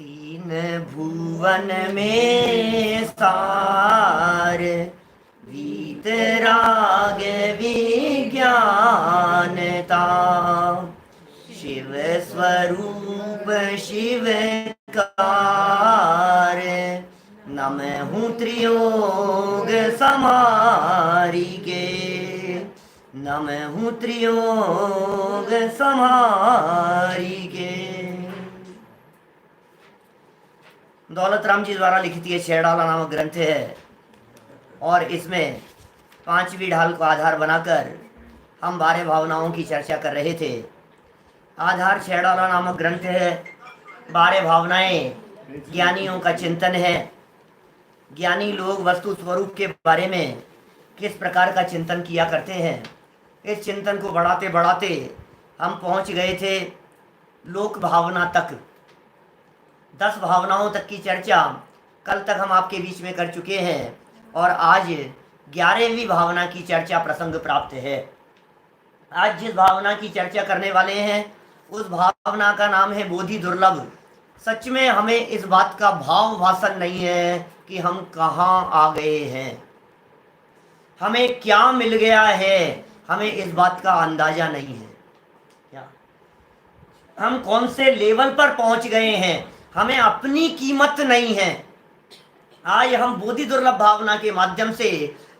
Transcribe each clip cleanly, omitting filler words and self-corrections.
तीन भुवन में सार वीतराग विज्ञानता, शिव स्वरूप शिवकार, नमहु त्रियोग समारिके, नमहु त्रियोग समारिके। दौलत राम जी द्वारा लिखित ये छेड़ाला नामक ग्रंथ है और इसमें पांचवी ढाल को आधार बनाकर हम 12 भावनाओं की चर्चा कर रहे थे। आधार छेड़ाला नामक ग्रंथ है। 12 भावनाएं ज्ञानियों का चिंतन है। ज्ञानी लोग वस्तु स्वरूप के बारे में किस प्रकार का चिंतन किया करते हैं, इस चिंतन को बढ़ाते बढ़ाते हम पहुंच गए थे लोक भावना तक। 10 भावनाओं तक की चर्चा कल तक हम आपके बीच में कर चुके हैं और आज 11वीं भावना की चर्चा प्रसंग प्राप्त है। आज जिस भावना की चर्चा करने वाले हैं उस भावना का नाम है बोधि दुर्लभ। सच में हमें इस बात का भाव भाषण नहीं है कि हम कहाँ आ गए हैं, हमें क्या मिल गया है, हमें इस बात का अंदाजा नहीं है। क्या हम कौन से लेवल पर पहुंच गए हैं, हमें अपनी कीमत नहीं है। आज हम बोधि दुर्लभ भावना के माध्यम से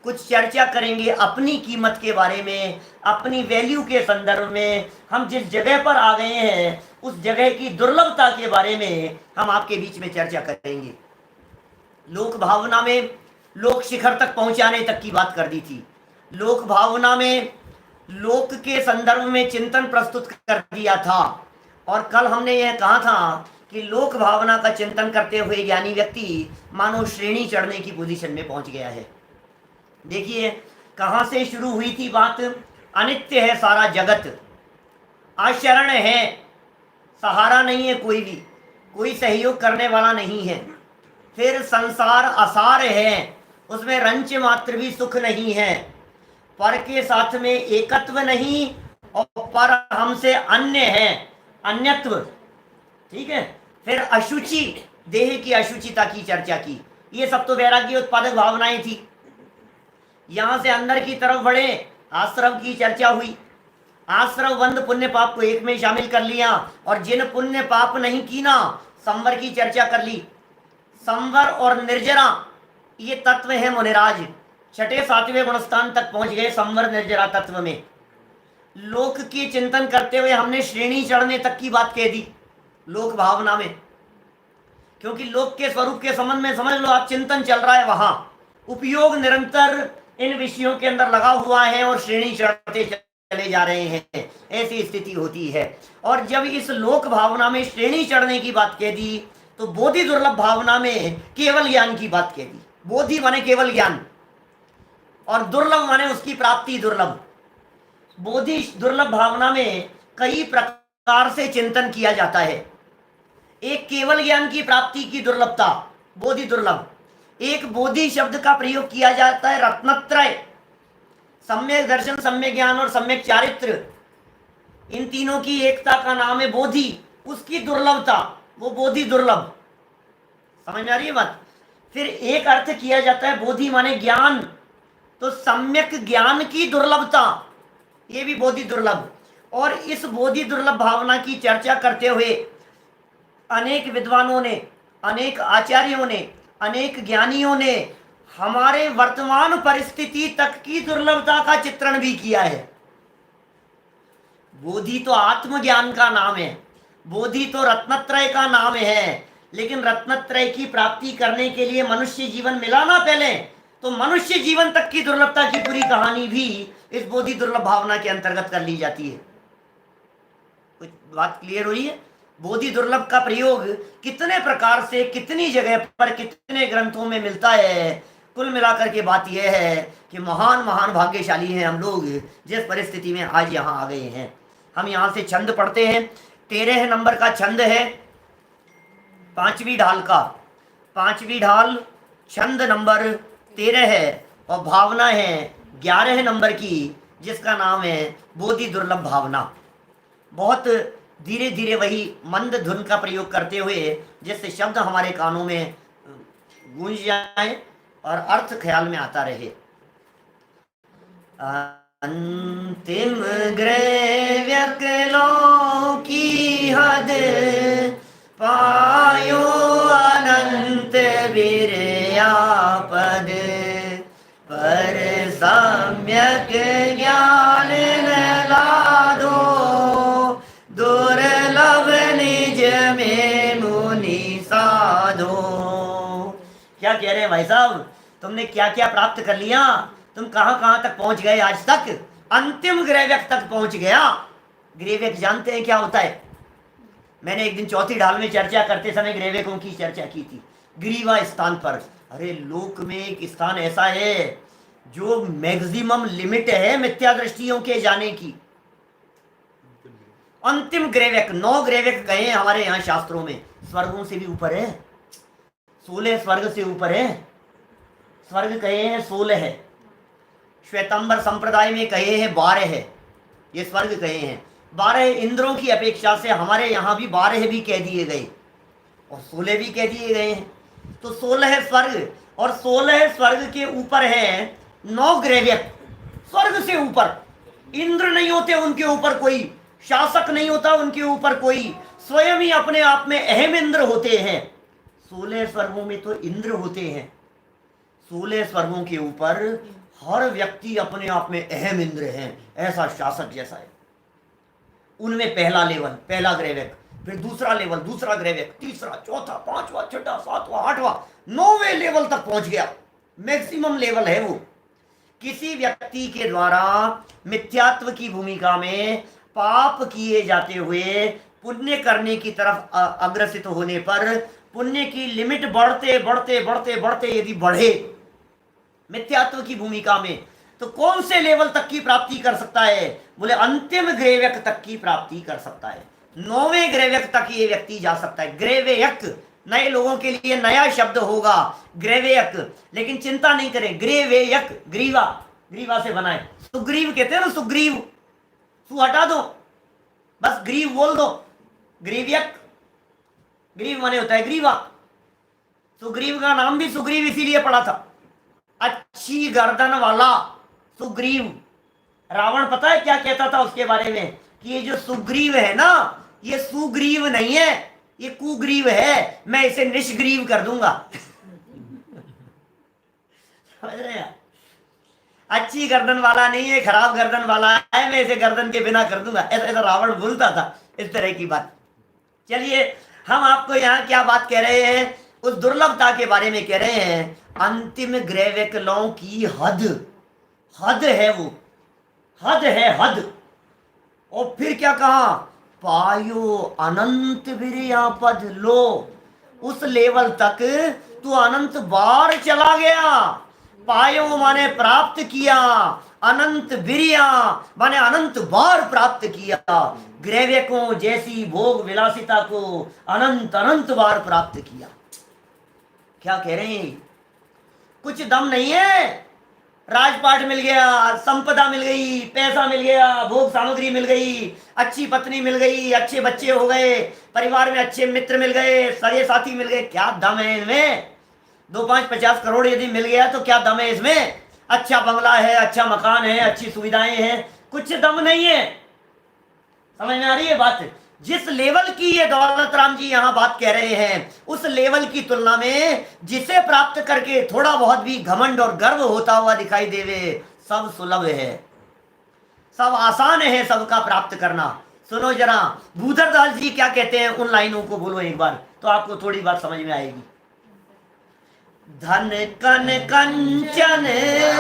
कुछ चर्चा करेंगे अपनी कीमत के बारे में, अपनी वैल्यू के संदर्भ में। हम जिस जगह पर आ गए हैं उस जगह की दुर्लभता के बारे में हम आपके बीच में चर्चा करेंगे। लोक भावना में लोक शिखर तक पहुंचाने तक की बात कर दी थी। लोक भावना में लोक के संदर्भ में चिंतन प्रस्तुत कर दिया था और कल हमने यह कहा था कि लोक भावना का चिंतन करते हुए ज्ञानी व्यक्ति मानो श्रेणी चढ़ने की पोजीशन में पहुंच गया है। देखिए कहां से शुरू हुई थी बात। अनित्य है सारा जगत, अशरण है, सहारा नहीं है कोई भी, कोई सहयोग करने वाला नहीं है। फिर संसार असार है, उसमें रंच मात्र भी सुख नहीं है। पर के साथ में एकत्व नहीं और पर हमसे अन्य है, अन्यत्व। ठीक है। फिर अशुचि, देह की अशुचिता की चर्चा की। ये सब तो वैराग्य उत्पादक भावनाएं थी। यहां से अंदर की तरफ बढ़े, आश्रव की चर्चा हुई। आश्रव बंद पुण्य पाप को एक में शामिल कर लिया और जिन पुण्य पाप नहीं की ना, संवर की चर्चा कर ली। संवर और निर्जरा ये तत्व है मुनिराज। 6ठे 7वें गुणस्थान तक पहुंच गए संवर निर्जरा तत्व में। लोक की चिंतन करते हुए हमने श्रेणी चढ़ने तक की बात कह दी लोक भावना में, क्योंकि लोक के स्वरूप के संबंध में समझ लो आप, चिंतन चल रहा है वहां, उपयोग निरंतर इन विषयों के अंदर लगा हुआ है और श्रेणी चढ़ते चले जा रहे हैं, ऐसी स्थिति होती है। और जब इस लोक भावना में श्रेणी चढ़ने की बात कह दी तो बोधि दुर्लभ भावना में केवल ज्ञान की बात कह दी। बोधि माने केवल ज्ञान और दुर्लभ माने उसकी प्राप्ति दुर्लभ। बोधि दुर्लभ भावना में कई प्रकार से चिंतन किया जाता है। एक केवल ज्ञान की प्राप्ति की दुर्लभता, बोधि दुर्लभ। एक बोधि शब्द का प्रयोग किया जाता है रत्नत्रय, सम्यक दर्शन, सम्यक ज्ञान और सम्यक चारित्र। इन तीनों की एकता का नाम है बोधि, उसकी दुर्लभता, वो बोधि दुर्लभ। समझ में आ रही है बात। फिर एक अर्थ किया जाता है बोधि माने ज्ञान, तो सम्यक ज्ञान की दुर्लभता, ये भी बोधि दुर्लभ। और इस बोधि दुर्लभ भावना की चर्चा करते हुए अनेक विद्वानों ने, अनेक आचार्यों ने, अनेक ज्ञानियों ने हमारे वर्तमान परिस्थिति तक की दुर्लभता का चित्रण भी किया है। बोधि तो आत्मज्ञान का नाम है, बोधि तो रत्नत्रय का नाम है, लेकिन रत्नत्रय की प्राप्ति करने के लिए मनुष्य जीवन मिला ना पहले, तो मनुष्य जीवन तक की दुर्लभता की पूरी कहानी भी इस बोधि दुर्लभ भावना के अंतर्गत कर ली जाती है। कुछ बात क्लियर हुई है। बोधि दुर्लभ का प्रयोग कितने प्रकार से, कितनी जगह पर, कितने ग्रंथों में मिलता है। कुल मिलाकर के बात यह है कि महान महान भाग्यशाली हैं हम लोग जिस परिस्थिति में आज यहाँ आ गए हैं। हम यहाँ से छंद पढ़ते हैं। 13 नंबर का छंद है, 5वीं ढाल का। 5वीं ढाल छंद नंबर 13 है और भावना है 11 नंबर की, जिसका नाम है बोधि दुर्लभ भावना। बहुत धीरे धीरे वही मंद धुन का प्रयोग करते हुए जिससे शब्द हमारे कानों में गूंज जाए और अर्थ ख्याल में आता रहे। अंतिम ग्रैव्यकलों की हद पायो अनंत विरयापद पर सम्यक ज्ञान लादो दुर्लभ निज में मुनि साधो। क्या कह रहे हैं भाई साहब, तुमने क्या क्या प्राप्त कर लिया, तुम कहां कहां तक पहुंच गए, आज तक अंतिम ग्रैव्यक तक पहुंच गया। ग्रैव्यक जानते हैं क्या होता है? मैंने एक दिन चौथी ढाल में चर्चा करते समय ग्रैव्यकों की चर्चा की थी। ग्रीवा स्थान पर, अरे लोक में एक स्थान ऐसा है जो मैक्सिमम लिमिट है मिथ्या दृष्टियों के जाने की। अंतिम ग्रैव्यक, 9 ग्रैव्यक कहे हमारे यहाँ शास्त्रों में। स्वर्गों से भी ऊपर है, 16 स्वर्ग से ऊपर है। स्वर्ग कहे हैं 16 है, श्वेतांबर संप्रदाय में कहे हैं 12 है, ये स्वर्ग कहे हैं। 12 इंद्रों की अपेक्षा से हमारे यहाँ भी 12 भी कह दिए गए और 16 भी कह दिए गए हैं। तो 16 स्वर्ग और 16 स्वर्ग के ऊपर है 9 ग्रैव्यक। स्वर्ग से ऊपर इंद्र नहीं होते उनके ऊपर कोई, शासक नहीं होता उनके ऊपर कोई, स्वयं ही अपने आप में अहम इंद्र होते हैं। 16 स्वर्गों में तो इंद्र होते हैं, 16 स्वर्गों के ऊपर हर व्यक्ति अपने आप में अहम इंद्र है, ऐसा शासक जैसा है। उनमें पहला लेवल, पहला ग्रैव्यक, फिर दूसरा लेवल, दूसरा ग्रैव्यक, तीसरा, चौथा, पांचवा, छठा, सातवां, आठवां, 9वें लेवल तक पहुंच गया। मैक्सिमम लेवल है वो। किसी व्यक्ति के द्वारा मिथ्यात्व की भूमिका में पाप किए जाते हुए पुण्य करने की तरफ अग्रसित होने पर पुण्य की लिमिट बढ़ते बढ़ते बढ़ते बढ़ते यदि बढ़े मिथ्यात्व की भूमिका में, तो कौन से लेवल तक की प्राप्ति कर सकता है? बोले अंतिम ग्रैव्यक तक की प्राप्ति कर सकता है। 9वें ग्रैव्यक तक ये व्यक्ति जा सकता है। ग्रैव्यक नए लोगों के लिए नया शब्द होगा, ग्रैव्यक, लेकिन चिंता नहीं करें, ग्रैव्यक ग्रीवा, ग्रीवा से बनाए। सुग्रीव कहते हैं ना, सुग्रीव, सु हटा दो, बस ग्रीव बोल दो। ग्रीव्यक, ग्रीव माने होता है ग्रीवा। सुग्रीव का नाम भी सुग्रीव इसीलिए पड़ा था, अच्छी गर्दन वाला सुग्रीव। रावण पता है क्या कहता था उसके बारे में, कि ये जो सुग्रीव है ना, ये सुग्रीव नहीं है, ये कुग्रीव है, मैं इसे निष्ग्रीव कर दूंगा। समझ रहे हैं? अच्छी गर्दन वाला नहीं है, खराब गर्दन वाला है, मैं इसे गर्दन के बिना कर दूंगा, ऐसा ऐसा रावण बोलता था, इस तरह की बात। चलिए, हम आपको यहाँ क्या बात कह रहे हैं, उस दुर्लभता के बारे में कह रहे हैं। अंतिम ग्रैव्यकलों की हद, हद है वो, हद है हद। और फिर क्या कहा, पायो अनंत विरयापद। लो, उस लेवल तक तू अनंत बार चला गया। पायो माने प्राप्त किया, अनंत विरया माने अनंत बार प्राप्त किया। ग्रैव्यकों जैसी भोग विलासिता को अनंत अनंत बार प्राप्त किया। क्या कह रहे हैं? कुछ दम नहीं है, राजपाट मिल गया, संपदा मिल गई, पैसा मिल गया, भोग सामग्री मिल गई, अच्छी पत्नी मिल गई, अच्छे बच्चे हो गए, परिवार में अच्छे मित्र मिल गए, सगे साथी मिल गए, क्या दम है इनमें? 2, 5, 50 करोड़ यदि मिल गया तो क्या दम है इसमें? अच्छा बंगला है, अच्छा मकान है, अच्छी सुविधाएं हैं, कुछ दम नहीं है। समझ में आ रही है बात? जिस लेवल की ये दौलत राम जी यहाँ बात कह रहे हैं, उस लेवल की तुलना में जिसे प्राप्त करके थोड़ा बहुत भी घमंड और गर्व होता हुआ दिखाई देवे, सब सुलभ है, सब आसान है सबका प्राप्त करना। सुनो जरा, भूधरदास जी क्या कहते हैं, उन लाइनों को बोलो एक बार, तो आपको थोड़ी बात समझ में आएगी। धन कन कंचन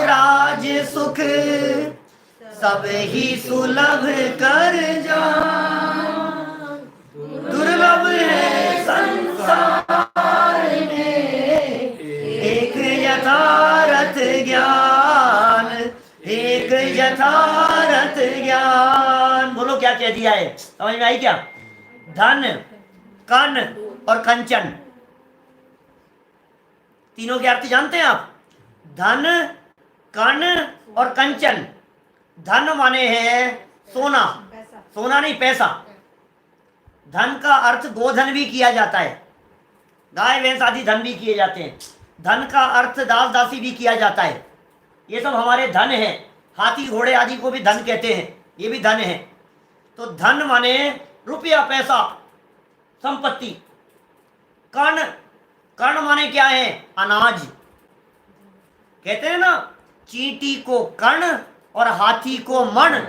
राज सुख सब ही सुलभ कर जा, दुर्लभ है संसार में एक यथार्थ ज्ञान, एक यथार्थ ज्ञान। बोलो क्या कह दिया है, समझ में आई क्या? धन, कन और कंचन, तीनों के अर्थ जानते हैं आप? धन, कन और कंचन। धन माने है सोना, सोना नहीं पैसा, धन का अर्थ गोधन भी किया जाता है, गाय भैंस आदि धन भी किए जाते हैं। धन का अर्थ दास दासी भी किया जाता है। ये सब हमारे धन है। हाथी घोड़े आदि को भी धन कहते हैं, ये भी धन है। तो धन माने रुपया, पैसा, संपत्ति। कण, कण माने क्या है? अनाज। कहते हैं ना, चींटी को कण और हाथी को मण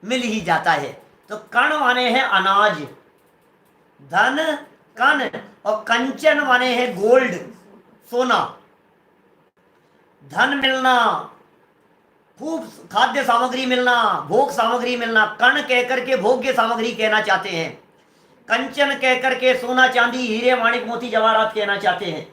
मिल ही जाता है। तो कण माने है अनाज, धन, कण, और कंचन माने है गोल्ड, सोना। धन मिलना, खूब खाद्य सामग्री मिलना, भोग सामग्री मिलना। कण कहकर के भोग्य सामग्री कहना चाहते हैं। कंचन कहकर के सोना, चांदी, हीरे, माणिक, मोती, जवाहरात कहना चाहते हैं।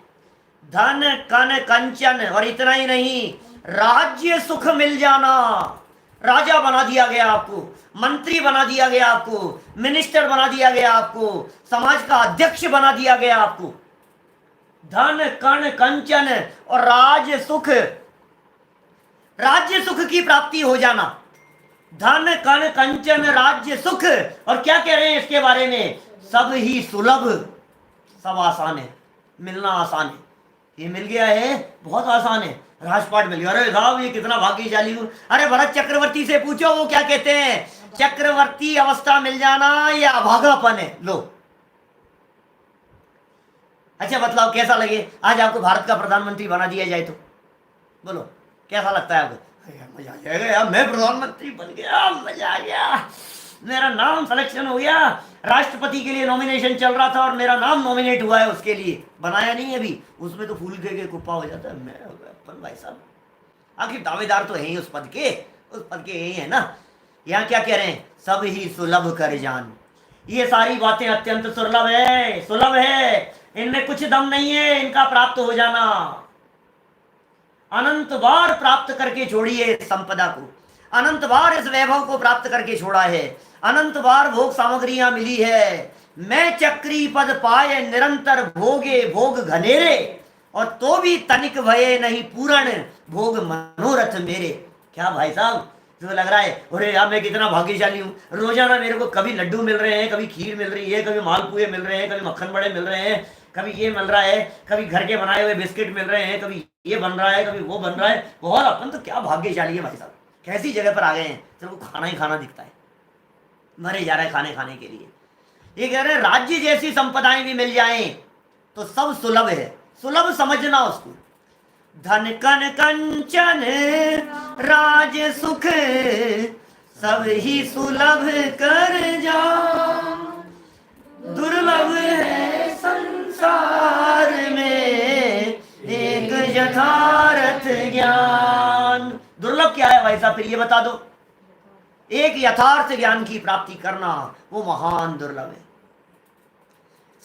धन, कण, कंचन, और इतना ही नहीं, राज्य सुख मिल जाना। राजा बना दिया गया आपको, मंत्री बना दिया गया आपको, मिनिस्टर बना दिया गया आपको, समाज का अध्यक्ष बना दिया गया आपको। धन, कण, कंचन और राज्य सुख, राज्य सुख की प्राप्ति हो जाना। धन, कण, कंचन, राज्य सुख। और क्या कह रहे हैं इसके बारे में? सब ही सुलभ, सब आसान है, मिलना आसान है। ये मिल गया है, बहुत आसान है। राजपाट मिल गया, अरे साहब ये कितना भाग्यशाली हूं। अरे भरत चक्रवर्ती से पूछो, वो क्या कहते हैं? चक्रवर्ती अवस्था मिल जाना ये अभागापन है। लो, अच्छा बतलाओ कैसा लगे आज आपको भारत का प्रधानमंत्री बना दिया जाए तो? बोलो कैसा लगता है आपको? मजा आ जाएगा यार, मैं प्रधानमंत्री बन गया, मजा आ गया, मेरा नाम सिलेक्शन हो गया। राष्ट्रपति के लिए नॉमिनेशन चल रहा था और मेरा नाम नॉमिनेट हुआ है उसके लिए, बनाया नहीं अभी, उसमें तो फूल के कुप्पा हो जाता है। मैं अपन भाई साहब आखिर दावेदार तो है ही उस पद के, उस पद के यही है ना। यहाँ क्या कह रहे हैं? सब ही सुलभ कर जान। ये सारी बातें अत्यंत सुलभ है, सुलभ है, इनमें कुछ दम नहीं है इनका प्राप्त हो जाना। अनंत बार प्राप्त करके छोड़िए संपदा को, अनंत बार इस वैभव को प्राप्त करके छोड़ा है, अनंत बार भोग सामग्रियां मिली है। मैं चक्री पद पाए निरंतर भोगे भोग घनेरे, और तो भी तनिक भये नहीं पूर्ण भोग मनोरथ मेरे। क्या भाई साहब, तो लग रहा है अरे यार मैं कितना भाग्यशाली हूँ, रोजाना मेरे को कभी लड्डू मिल रहे हैं, कभी खीर मिल रही है, कभी मालपुए मिल रहे हैं, कभी मक्खन बड़े मिल रहे हैं, कभी ये मिल रहा है, कभी घर के बनाए हुए बिस्किट मिल रहे हैं, कभी ये बन रहा है, कभी वो बन रहा है। बहुत अपन तो क्या भाग्यशाली है भाई साहब, कैसी जगह पर आ गए हैं, तेरे को खाना ही खाना दिखता है, मरे जा रहा है खाने खाने के लिए। ये कह रहे हैं राज्य जैसी संपदाएं भी मिल जाएं तो सब सुलभ है, सुलभ समझना उसको। धन कन कंचन राज सुख सब ही सुलभ कर जा, दुर्लभ है संसार में एक यथार्थ ज्ञान। दुर्लभ क्या है भाई साहब, फिर ये बता दो। एक यथार्थ ज्ञान की प्राप्ति करना वो महान दुर्लभ है।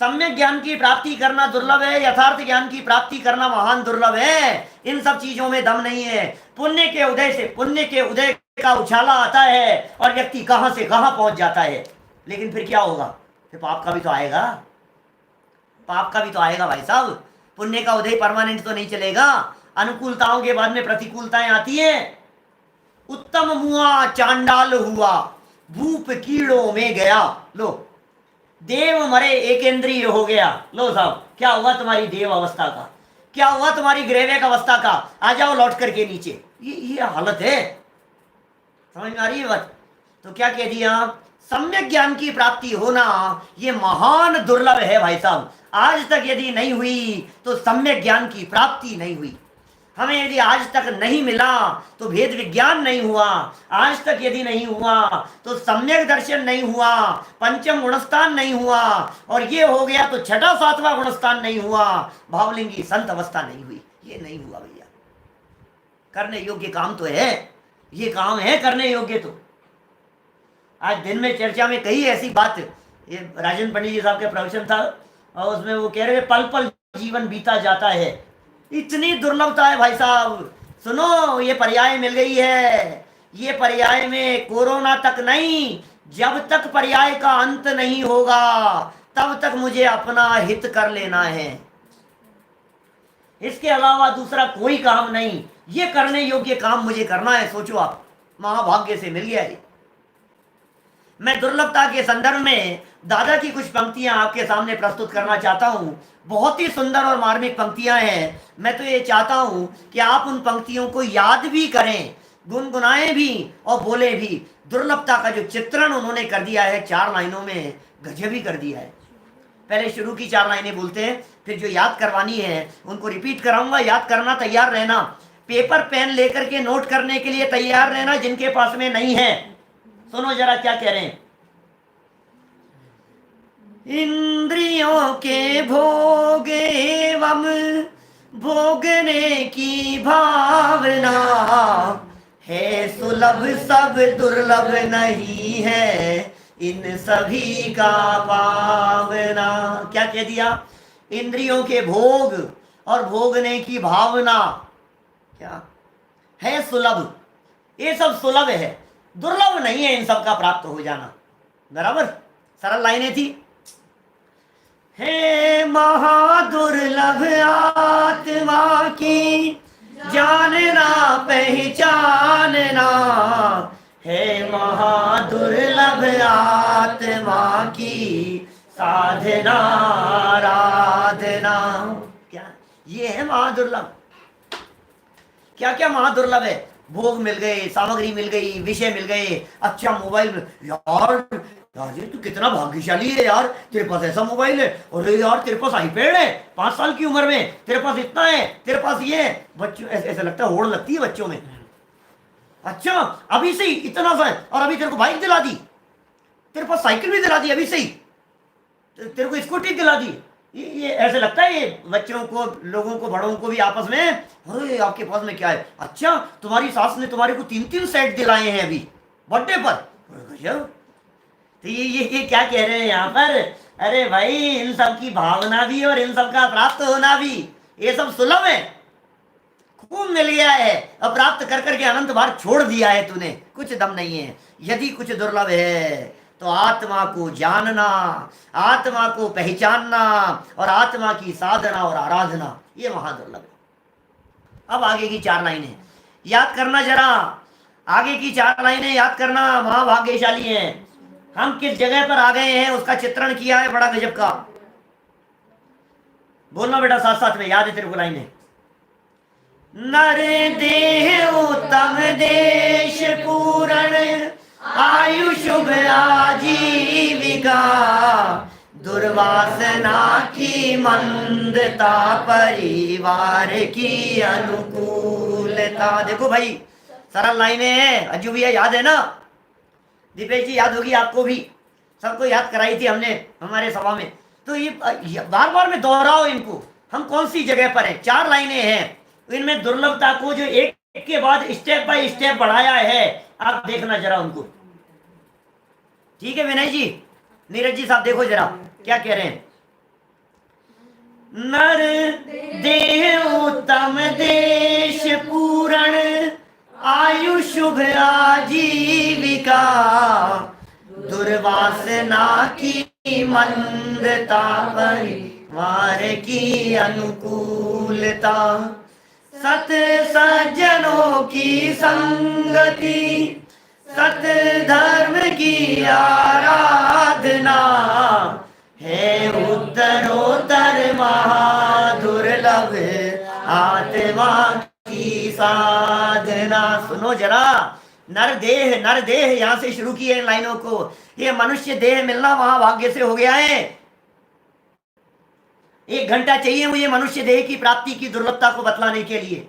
सम्यक ज्ञान की प्राप्ति करना दुर्लभ है, यथार्थ ज्ञान की प्राप्ति करना महान दुर्लभ है। इन सब चीजों में दम नहीं है। पुण्य के उदय से पुण्य के उदय का उछाला आता है और व्यक्ति कहां से कहां पहुंच जाता है। लेकिन फिर क्या होगा? फिर पाप का भी तो आएगा, पाप का भी तो आएगा भाई साहब। पुण्य का उदय परमानेंट तो नहीं चलेगा, अनुकूलताओं के बाद में प्रतिकूलताएं आती हैं। उत्तम मुआ चांडाल हुआ, भूप कीड़ों में गया। लो, देव मरे एक इंद्रिय हो गया। लो साहब, क्या हुआ तुम्हारी देव अवस्था का, क्या हुआ तुम्हारी ग्रेवेक अवस्था का? आ जाओ लौट करके नीचे। ये हालत है, समझ में आ रही है बात? तो क्या कह दिया? सम्यक ज्ञान की प्राप्ति होना ये महान दुर्लभ है भाई साहब। आज तक यदि नहीं हुई तो सम्यक ज्ञान की प्राप्ति नहीं हुई। हमें यदि आज तक नहीं मिला तो भेद विज्ञान नहीं हुआ, आज तक यदि नहीं हुआ तो सम्यक दर्शन नहीं हुआ, पंचम गुणस्थान नहीं हुआ, और ये हो गया तो छठा सातवां गुणस्थान नहीं हुआ, भावलिंगी संत अवस्था नहीं हुई। ये नहीं हुआ भैया। करने योग्य काम तो है, ये काम है करने योग्य। तो आज दिन में चर्चा में कही ऐसी बात, ये राजन पंडित जी साहब का प्रवचन था और उसमें वो कह रहे पल पल जीवन बीता जाता है। इतनी दुर्लभता है भाई साहब। सुनो, ये पर्याय मिल गई है। ये पर्याय में कोरोना तक नहीं, जब तक पर्याय का अंत नहीं होगा तब तक मुझे अपना हित कर लेना है। इसके अलावा दूसरा कोई काम नहीं। ये करने योग्य काम मुझे करना है। सोचो आप, महाभाग्य से मिल गया ये। मैं दुर्लभता के संदर्भ में दादा की कुछ पंक्तियां आपके सामने प्रस्तुत करना चाहता हूं। बहुत ही सुंदर और मार्मिक पंक्तियां हैं। मैं तो ये चाहता हूं कि आप उन पंक्तियों को याद भी करें, गुनगुनाएं भी और बोले भी। दुर्लभता का जो चित्रण उन्होंने कर दिया है 4 लाइनों में, गजब ही कर दिया है। पहले शुरू की 4 लाइनें बोलते हैं, फिर जो याद करवानी है उनको रिपीट कराऊंगा। याद करना तैयार रहना, पेपर पेन लेकर के नोट करने के लिए तैयार रहना जिनके पास में नहीं है। सुनो जरा क्या कह रहे हैं। इंद्रियों के भोग एवं भोगने की भावना है सुलभ, सब दुर्लभ नहीं है इन सभी का पावना। क्या कह दिया? इंद्रियों के भोग और भोगने की भावना क्या है सुलभ, ये सब सुलभ है, दुर्लभ नहीं है इन सब का प्राप्त हो जाना। बराबर, सरल लाइनें थी। हे महादुर्लभ आत्मा की जानना पहचानना, है महादुर्लभ आत्मा की साधना आराधना। क्या ये है महादुर्लभ? क्या क्या महादुर्लभ है? भोग मिल गए, सामग्री मिल गई, विषय मिल गए, अच्छा मोबाइल। यार राजे तू कितना भाग्यशाली है यार, तेरे पास ऐसा मोबाइल है। अरे यार तेरे पास आईपैड है, 5 साल की उम्र में तेरे पास इतना है, तेरे पास ये है। बच्चों ऐसा लगता है, होड़ लगती है बच्चों में। अच्छा अभी से ही इतना सा है, और अभी तेरे को बाइक दिला दी, तेरे पास साइकिल भी दिला दी, अभी से ही तेरे को स्कूटी दिला दी। ये ऐसे लगता है, ये बच्चों को, लोगों को, बड़ों को भी आपस में, अरे आपके पास में क्या है? अच्छा तुम्हारी सास ने तुम्हारे को 3-3 सेट दिलाए हैं अभी बर्थडे पर। तो ये क्या कह रहे हैं यहाँ पर? अरे भाई इन सब की भावना भी और इन सब का प्राप्त होना भी, ये सब सुलभ है, खूब मिल गया है। अब प्राप्त कर करके अनंत बार छोड़ दिया है तूने, कुछ दम नहीं है। यदि कुछ दुर्लभ है तो आत्मा को जानना, आत्मा को पहचानना और आत्मा की साधना और आराधना, ये महादुर्लभ है। अब आगे की 4 लाइनें याद करना जरा, आगे की 4 लाइनें याद करना। महाभाग्यशाली हैं हम, किस जगह पर आ गए हैं उसका चित्रण किया है, बड़ा गजब का। बोलना बेटा साथ साथ में, याद है तेरे को लाइनें। नर देह उत्तम देश पूरण, आयु शुभ आजीविका, दुर्वासना की मंदता, परिवार की अनुकूलता। देखो भाई सरल लाइनें हैं, अज्जू भैया याद है ना? दीपेश जी याद होगी आपको भी, सबको याद कराई थी हमने हमारे सभा में। तो ये बार बार में दोहराओ इनको। हम कौन सी जगह पर हैं? 4 लाइनें हैं, इनमें दुर्लभता को जो एक के बाद स्टेप बाय स्टेप बढ़ाया है, आप देखना जरा उनको। ठीक है विनय जी, नीरज जी साहब देखो जरा क्या कह रहे हैं। नर देह उत्तम देश पूरण, आयु शुभ आजीविका, दुर्वासना की मंदता, परिवार की अनुकूलता, सत सज्जनों की संगति, सत धर्म की आराधना, है उत्तरोत्तर महादुर्लभ आत्मा की साधना। सुनो जरा, नर देह यहां से शुरू किए इन लाइनों को। ये मनुष्य देह मिलना महाभाग्य से हो गया है। 1 घंटा चाहिए मुझे मनुष्य देह की प्राप्ति की दुर्लभता को बतलाने के लिए।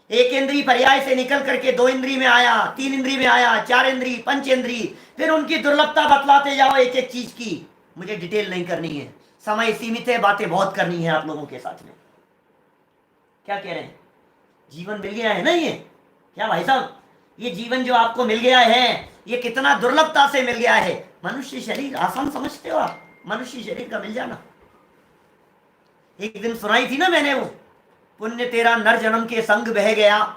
1 इंद्री पर्याय से निकल करके 2 इंद्री में आया, 3 इंद्री में आया, 4 इंद्री, 5 इंद्री, फिर उनकी दुर्लभता बतलाते जाओ एक एक चीज की। मुझे डिटेल नहीं करनी है, समय सीमित है, बातें बहुत करनी है आप लोगों के साथ में। क्या कह रहे हैं? जीवन मिल गया है ना ये? क्या भाई साहब, ये जीवन जो आपको मिल गया है, ये कितना दुर्लभता से मिल गया है। मनुष्य शरीर आसान समझते हो आप? मनुष्य शरीर का मिल जाना। एक दिन सुनाई थी ना मैंने वो, पुण्य तेरा नर जन्म के संग बह गया।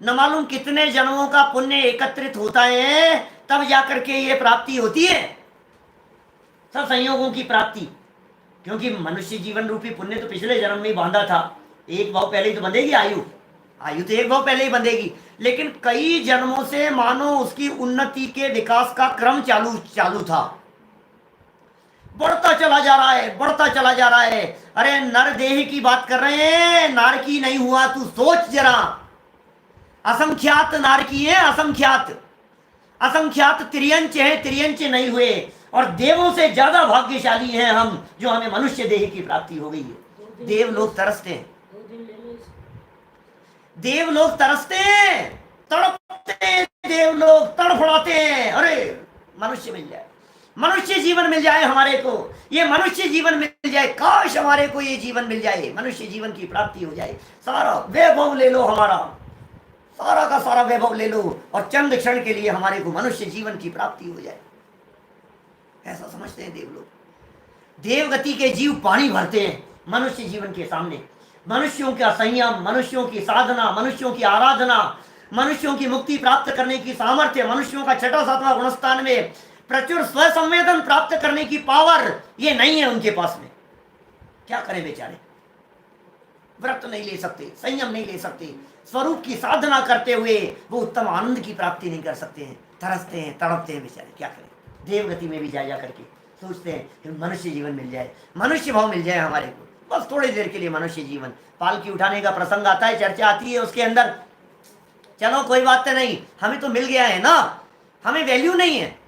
न मालूम कितने जन्मों का पुण्य एकत्रित होता है, तब जाकर के ये प्राप्ति होती है, सब संयोगों की प्राप्ति। क्योंकि मनुष्य जीवन रूपी पुण्य तो पिछले जन्म में ही बांधा था, एक भाव पहले ही तो बंधेगी आयु। आयु तो एक भाव पहले ही बंधेगी, लेकिन कई जन्मों से मानो उसकी उन्नति के विकास का क्रम चालू चालू था, बढ़ता चला जा रहा है, बढ़ता चला जा रहा है। अरे नर देह की बात कर रहे हैं, नारकी नहीं हुआ, तू सोच जरा। असंख्यात नारकी है, असंख्यात, असंख्यात त्रियंच है, त्रियंच नहीं हुए। और देवों से ज्यादा भाग्यशाली हैं हम, जो हमें मनुष्य देह की प्राप्ति हो गई है। देव लोग तरसते हैं, देव लोग तरसते हैं, तड़पते हैं, देव लोग तड़फड़ाते हैं। अरे मनुष्य मिल जाए, मनुष्य जीवन मिल जाए हमारे को, ये मनुष्य जीवन मिल जाए, काश हमारे को ये जीवन मिल जाए, मनुष्य जीवन की प्राप्ति हो जाए। सारा वैभव ले लो हमारा, सारा का सारा वैभव ले लो, और चंद क्षण के लिए हमारे को मनुष्य जीवन की प्राप्ति हो जाए, ऐसा समझते हैं देव लोग। देवगति के जीव पानी भरते हैं मनुष्य जीवन के सामने। मनुष्यों का संयम, मनुष्यों की साधना, मनुष्यों की आराधना, मनुष्यों की मुक्ति प्राप्त करने की सामर्थ्य, मनुष्यों का छठा सातवां गुणस्थान में प्रचुर स्वसंवेदन प्राप्त करने की पावर, ये नहीं है उनके पास में। क्या करें बेचारे, व्रत नहीं ले सकते, संयम नहीं ले सकते, स्वरूप की साधना करते हुए वो उत्तम आनंद की प्राप्ति नहीं कर सकते हैं, तरसते हैं, तड़पते हैं बेचारे। क्या करें, देवगति में भी जा करके सोचते हैं कि मनुष्य जीवन मिल जाए, मनुष्य भाव मिल जाए हमारे को, बस थोड़ी देर के लिए मनुष्य जीवन। पालकी उठाने का प्रसंग आता है, चर्चा आती है उसके अंदर, चलो कोई बात नहीं, हमें तो मिल गया है ना, हमें वैल्यू नहीं है।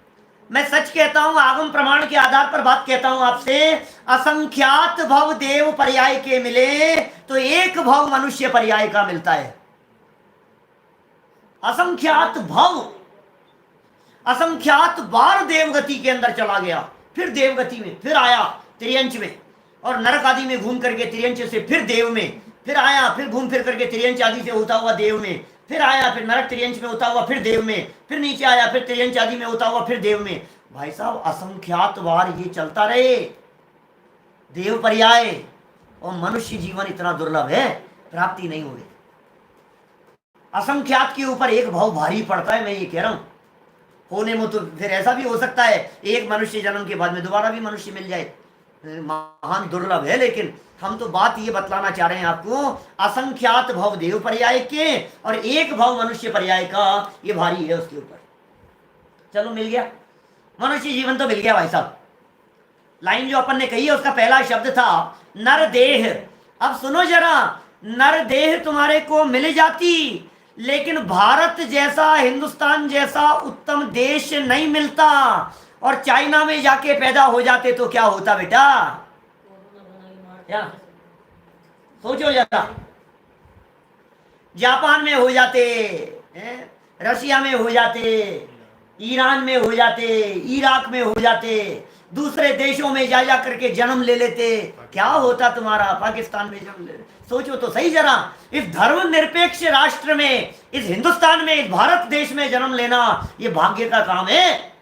मैं सच कहता हूं, आगम प्रमाण के आधार पर बात कहता हूं आपसे, असंख्यात भव देव पर्याय के मिले तो एक भव मनुष्य पर्याय का मिलता है। असंख्यात भव, असंख्यात बार देवगति के अंदर चला गया, फिर देवगति में, फिर आया त्रियंच में, और नरक आदि में घूम करके त्रियंच से फिर देव में, फिर आया, फिर घूम फिर करके त्रियंच आदि से होता हुआ देव में, फिर आया, फिर नरक त्रियंच में होता हुआ फिर देव में, फिर नीचे आया, फिर त्रियंच आदि में होता हुआ फिर देव में। भाई साहब असंख्यात बार ये चलता रहे देव पर्याय, और मनुष्य जीवन इतना दुर्लभ है, प्राप्ति नहीं हो रही। असंख्यात के ऊपर एक भाव भारी पड़ता है, मैं ये कह रहा हूं। होने में तो फिर ऐसा भी हो सकता है एक मनुष्य जन्म के बाद में दोबारा भी मनुष्य मिल जाए, महान दुर्लभ है। लेकिन हम तो बात ये बतलाना चाह रहे हैं आपको, असंख्यात भव देव पर्याय के और एक भव मनुष्य पर्याय का, ये भारी है उसके ऊपर। चलो मिल गया, मनुष्य जीवन तो मिल गया भाई साहब। लाइन जो अपन ने कही है उसका पहला शब्द था नर देह। अब सुनो जरा, नर देह तुम्हारे को मिल जाती, लेकिन भारत जैसा, हिंदुस्तान जैसा उत्तम देश नहीं मिलता, और चाइना में जाके पैदा हो जाते तो क्या होता बेटा, क्या सोचो जरा, जापान में हो जाते, रशिया में हो जाते, ईरान में हो जाते, इराक में हो जाते, दूसरे देशों में जा करके जन्म ले लेते, क्या होता तुम्हारा, पाकिस्तान में जन्म ले। सोचो तो सही जरा, इस धर्मनिरपेक्ष राष्ट्र में, इस हिंदुस्तान में, इस भारत देश में जन्म लेना ये भाग्य का काम है,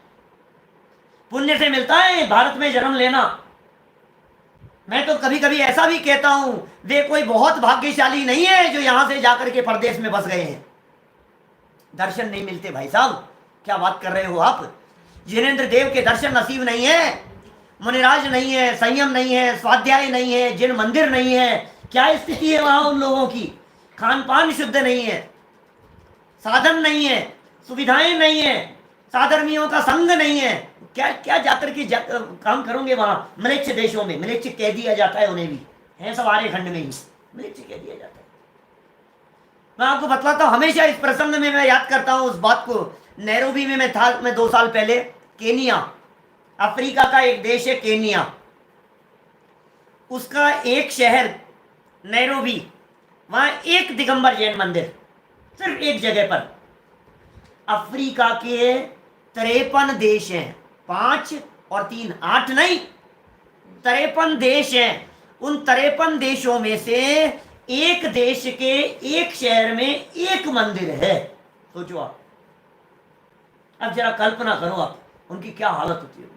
पुण्य से मिलता है भारत में जन्म लेना। मैं तो कभी कभी ऐसा भी कहता हूं, वे कोई बहुत भाग्यशाली नहीं है जो यहां से जाकर के परदेश में बस गए हैं, दर्शन नहीं मिलते। भाई साहब क्या बात कर रहे हो आप, जिनेंद्र देव के दर्शन नसीब नहीं है, मुनिराज नहीं है, संयम नहीं है, स्वाध्याय नहीं है, जिन मंदिर नहीं है, क्या स्थिति है वहां उन लोगों की, खान पान शुद्ध नहीं है, साधन नहीं है, सुविधाएं नहीं है, साधर्मियों का संग नहीं है, क्या क्या जाकर के काम करोगे वहां। मलेच्छ देशों में मलेच्छ कह दिया जाता है, उन्हें भी है सब आर्य खंड में ही मलेच्छ कह दिया जाता है। मैं आपको बतलाता हूं, हमेशा इस प्रसंग में मैं याद करता हूं उस बात को। नैरोबी में मैं था, मैं 2 साल पहले, केनिया, अफ्रीका का एक देश है केनिया, उसका एक शहर नैरोबी, वहां एक दिगंबर जैन मंदिर, सिर्फ एक जगह पर। अफ्रीका के 53 देश हैं, 5 और 3 8 नहीं, 53 देश हैं। उन 53 देशों में से एक देश के एक शहर में एक मंदिर है। सोचो आप, अब जरा कल्पना करो आप, उनकी क्या हालत होती है।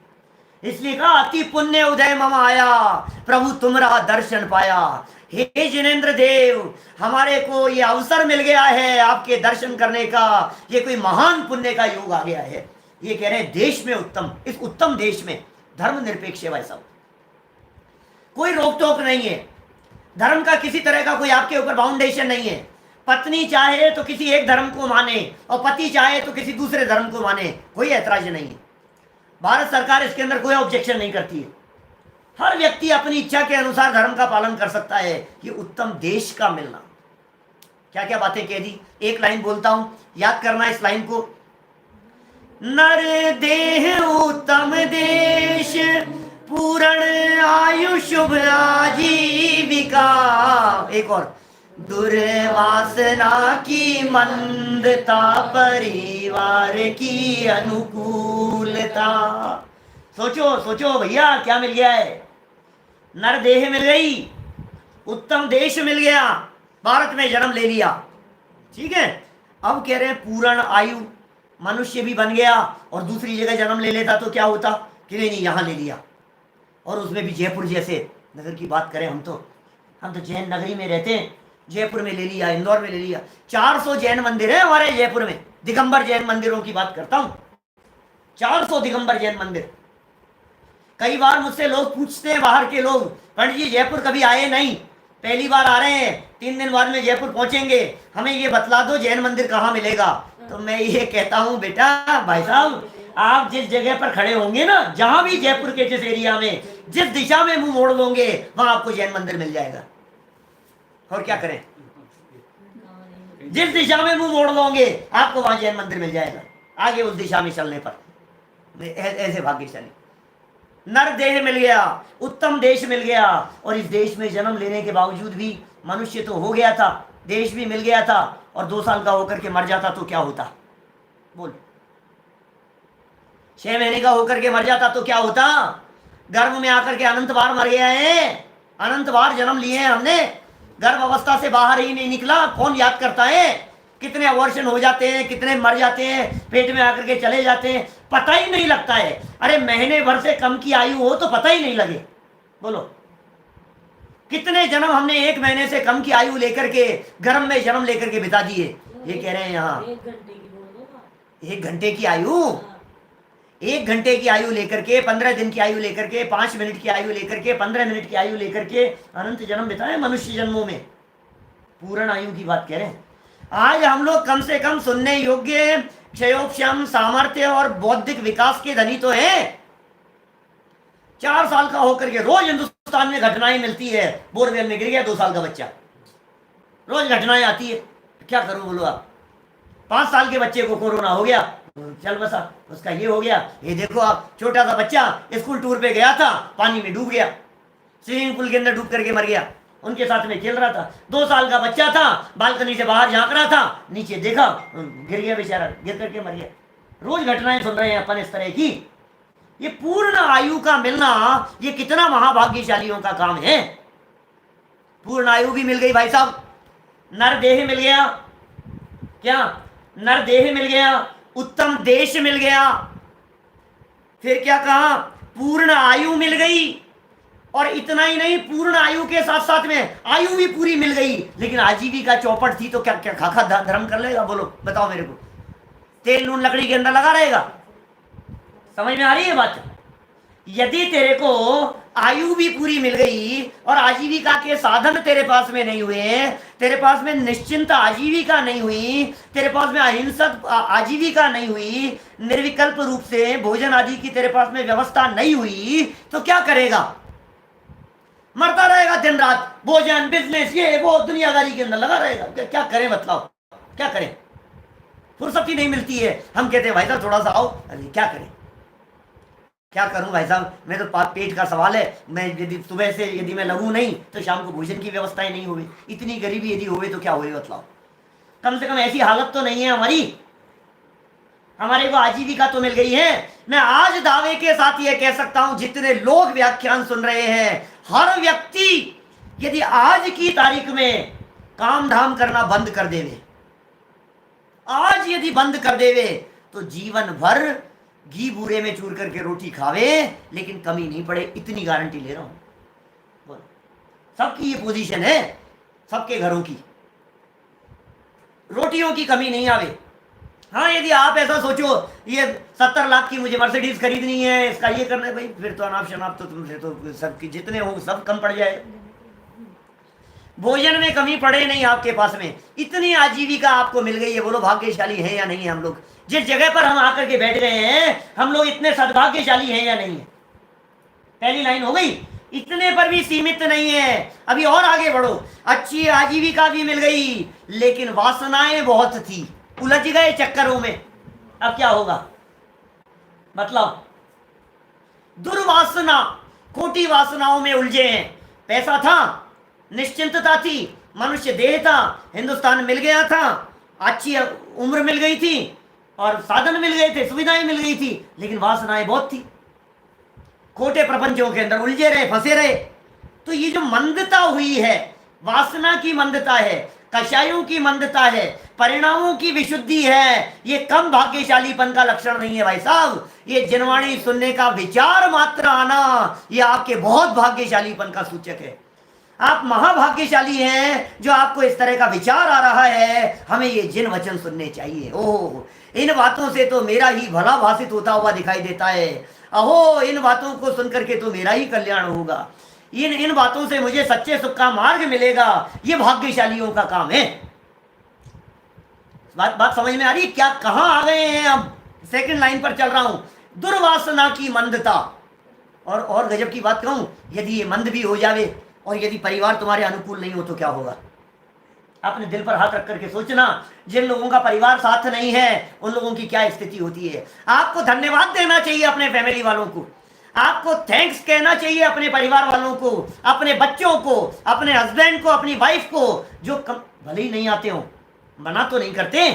इसलिए कहा अति पुण्य उदय मम आया, प्रभु तुमरा दर्शन पाया। हे जिनेंद्र देव, हमारे को ये अवसर मिल गया है आपके दर्शन करने का, ये कोई महान पुण्य का योग आ गया है। ये कह रहे हैं देश में उत्तम, इस उत्तम देश में धर्म निरपेक्ष है भाई साहब, कोई रोक टोक नहीं है, धर्म का किसी तरह का कोई आपके ऊपर बाउंडेशन नहीं है। पत्नी चाहे तो किसी एक धर्म को माने और पति चाहे तो किसी दूसरे धर्म को माने, कोई ऐतराज नहीं है। भारत सरकार इसके अंदर कोई ऑब्जेक्शन नहीं करती है। हर व्यक्ति अपनी इच्छा के अनुसार धर्म का पालन कर सकता है। ये उत्तम देश का मिलना, क्या क्या बातें कह दी। एक लाइन बोलता हूं, याद करना इस लाइन को। नर देह उत्तम देश, पूर्ण आयु शुभ आजीविका। एक और, दुर्वासना की मंदता, परिवार की अनुकूलता। सोचो सोचो भैया, क्या मिल गया है? नर देह मिल गई, उत्तम देश मिल गया, भारत में जन्म ले लिया, ठीक है। अब कह रहे हैं पूर्ण आयु, मनुष्य भी बन गया और दूसरी जगह जन्म ले लेता तो क्या होता कि नहीं यहां ले लिया। और उसमें भी जयपुर जैसे नगर की बात करें, हम तो जैन नगरी में रहते हैं, जयपुर में ले लिया, इंदौर में ले लिया। 400 जैन मंदिर है हमारे जयपुर में, दिगंबर जैन मंदिरों की बात करता हूं, 400 दिगंबर जैन मंदिर। कई बार मुझसे लोग पूछते हैं, बाहर के लोग, पंडित जी जयपुर कभी आए नहीं, पहली बार आ रहे हैं, 3 दिन बाद में जयपुर पहुंचेंगे, हमें ये बतला दो जैन मंदिर कहाँ मिलेगा। तो मैं ये कहता हूँ, बेटा भाई साहब, आप जिस जगह पर खड़े होंगे ना, जहां भी जयपुर के जिस एरिया में, जिस दिशा में मुंह मोड़ लोगे, वहां आपको जैन मंदिर मिल जाएगा। और क्या करें, जिस दिशा में मुंह मोड़ लोगे आपको वहां जैन मंदिर मिल जाएगा, आगे उस दिशा में चलने पर। ऐसे भाग्यशाली नर देह मिल गया, उत्तम देश मिल गया, और इस देश में जन्म लेने के बावजूद भी मनुष्य तो हो गया था, देश भी मिल गया था, और 2 साल का होकर के मर जाता तो क्या होता? बोल, 6 महीने का होकर के मर जाता तो क्या होता? गर्भ में आकर के अनंत बार मर गया है, अनंत बार जन्म लिए हैं हमने, गर्भ अवस्था से बाहर ही नहीं निकला। कौन याद करता है? कितने अबॉर्शन हो जाते हैं, कितने मर जाते हैं, पेट में आकर के चले जाते हैं, पता ही नहीं लगता है। अरे महीने भर से कम की आयु हो तो पता ही नहीं लगे। बोलो, कितने जन्म हमने 1 महीने से कम की आयु लेकर के, गर्भ में जन्म लेकर के बिता दिए। ये कह रहे हैं यहाँ 1 घंटे की आयु, 1 घंटे की आयु लेकर के, 15 दिन की आयु लेकर के, 5 मिनट की आयु लेकर के, 15 मिनट की आयु लेकर के अनंत जन्म बिताए मनुष्य जन्मों में। पूर्ण आयु की बात कह रहे हैं। आज हम लोग कम से कम सुनने योग्य, क्षयोक्षम, सामर्थ्य और बौद्धिक विकास के धनी तो हैं। 4 साल का होकर के रोज हिंदुस्तान में घटनाएं मिलती है, बोरवेल में गिर गया 2 साल का बच्चा, रोज घटनाएं आती है। क्या करूं बोलो आप? 5 साल के बच्चे को कोरोना हो गया, चल बसा, उसका ये हो गया। ये देखो आप, छोटा सा बच्चा स्कूल टूर पे गया था, पानी में डूब गया, स्विमिंग पूल के अंदर डूब करके मर गया, उनके साथ में खेल रहा था। 2 साल का बच्चा था, बालकनी से बाहर झांक रहा था, नीचे देखा, गिर गया बेचारा, गिर करके मर गया। रोज घटनाएं सुन रहे हैं अपन इस तरह की। ये पूर्ण आयु का मिलना, ये कितना महाभाग्यशालियों का काम है। पूर्ण आयु भी मिल गई भाई साहब, नर देह मिल गया, क्या नर देह मिल गया, उत्तम देश मिल गया, फिर क्या कहा, पूर्ण आयु मिल गई। और इतना ही नहीं, पूर्ण आयु के साथ साथ में आयु भी पूरी मिल गई, लेकिन आजीविका चौपट थी तो क्या क्या खाखा धर्म कर लेगा? बोलो बताओ मेरे को, तेल नून लकड़ी के अंदर लगा रहेगा? समझ में आ रही है बात? यदि तेरे को आयु भी पूरी मिल गई और आजीविका के साधन तेरे पास में नहीं हुए, तेरे पास में निश्चिंत आजीविका नहीं हुई, तेरे पास में अहिंसक आजीविका नहीं हुई, निर्विकल्प रूप से भोजन आदि की तेरे पास में व्यवस्था नहीं हुई, तो क्या करेगा? मरता रहेगा दिन रात, भोजन, बिजनेस, ये वो दुनियादारी के अंदर लगा रहेगा। क्या करें बताओ, क्या करें? फुर्सत ही नहीं मिलती है। हम कहते हैं भाई साहब थोड़ा सा आओ, अरे क्या करें, क्या करूं भाई साहब, मैं तो पेट का सवाल है, मैं यदि सुबह से यदि मैं लगूं नहीं तो शाम को भोजन की व्यवस्थाएं नहीं होगी। इतनी गरीबी यदि होगी तो क्या होगी बताओ? कम से कम ऐसी हालत तो नहीं है हमारी, हमारे को आजीविका तो मिल गई है। मैं आज दावे के साथ ये कह सकता हूं, जितने लोग व्याख्यान सुन रहे हैं, हर व्यक्ति यदि आज की तारीख में काम धाम करना बंद कर देवे, आज यदि बंद कर देवे, तो जीवन भर घी बूरे में चूर करके रोटी खावे, लेकिन कमी नहीं पड़े, इतनी गारंटी ले रहा हूं। बोलो, सबकी ये पोजीशन है, सबके घरों की, रोटियों की कमी नहीं आवे। हाँ, यदि आप ऐसा सोचो ये 70 लाख की मुझे मर्सिडीज खरीदनी है, इसका ये करना है, भाई फिर तो अनाप शनाप तो तुमसे तो सबकी जितने हो सब कम पड़ जाए। भोजन में कमी पड़े नहीं आपके पास में, इतनी आजीविका आपको मिल गई है। बोलो भाग्यशाली है या नहीं हम लोग? जिस जगह पर हम आकर के बैठ गए हैं, हम लोग इतने सद्भाग्यशाली हैं या नहीं है? पहली लाइन हो गई। इतने पर भी सीमित नहीं है, अभी और आगे बढ़ो। अच्छी आजीविका भी मिल गई, लेकिन वासनाएं बहुत थी, उलझ गए चक्करों में। अब क्या होगा मतलब? दुर्वासना, खोटी वासनाओं में उलझे हैं। पैसा था, निश्चिंतता थी, मनुष्य देह था, हिंदुस्तान मिल गया था, अच्छी उम्र मिल गई थी और साधन मिल गए थे, सुविधाएं मिल गई थी, लेकिन वासनाएं बहुत थी। खोटे प्रपंचों के अंदर उलझे रहे, फंसे रहे। तो ये जो मंदता हुई है, वासना की मंदता है, कषायों की मंदता है, परिणामों की विशुद्धि है, ये कम भाग्यशालीपन का लक्षण नहीं है भाई साहब। ये जिनवाणी सुनने का विचार मात्र आना, ये आपके बहुत भाग्यशालीपन का सूचक है। आप महाभाग्यशाली हैं जो आपको इस तरह का विचार आ रहा है। हमें ये जिन वचन सुनने चाहिए। ओह, इन बातों से तो मेरा ही भला भाषित होता हुआ दिखाई देता है। अहो, इन बातों को सुनकर के तो मेरा ही कल्याण होगा, इन बातों से मुझे सच्चे सुख का मार्ग मिलेगा। ये भाग्यशालियों का काम है। बात समझ में आ रही है? क्या कहां आ गए हैं? अब सेकंड लाइन पर चल रहा हूं। दुर्वासना की मंदता। और गजब की बात कहूं, यदि ये मंद भी हो जावे और यदि परिवार तुम्हारे अनुकूल नहीं हो तो क्या होगा? अपने दिल पर हाथ रख करके सोचना, जिन लोगों का परिवार साथ नहीं है, उन लोगों की क्या स्थिति होती है। आपको धन्यवाद देना चाहिए अपने फैमिली वालों को, आपको थैंक्स कहना चाहिए अपने परिवार वालों को, अपने बच्चों को, अपने हस्बैंड को, अपनी वाइफ को, जो भले ही नहीं आते हो, मना तो नहीं करते,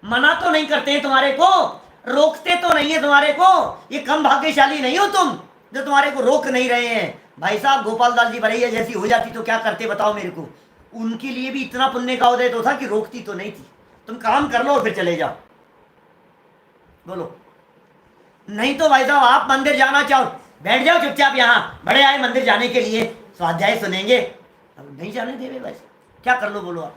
मना तो नहीं करते तुम्हारे को, रोकते तो नहीं है तुम्हारे को। ये कम भाग्यशाली नहीं हो तुम जो तुम्हारे को रोक नहीं रहे हैं। भाई साहब, गोपाल दास जी भरैया जैसी हो जाती तो क्या करते बताओ मेरे को? उनके लिए भी इतना पुण्य का उदय तो था कि रोकती तो नहीं थी। तुम काम कर लो और फिर चले जाओ। बोलो, नहीं तो भाई साहब आप मंदिर जाना चाहो, बैठ जाओ चुपचाप, यहाँ बड़े आए मंदिर जाने के लिए, स्वाध्याय सुनेंगे। अब नहीं जाने देवे भाई, क्या कर लो बोलो आप?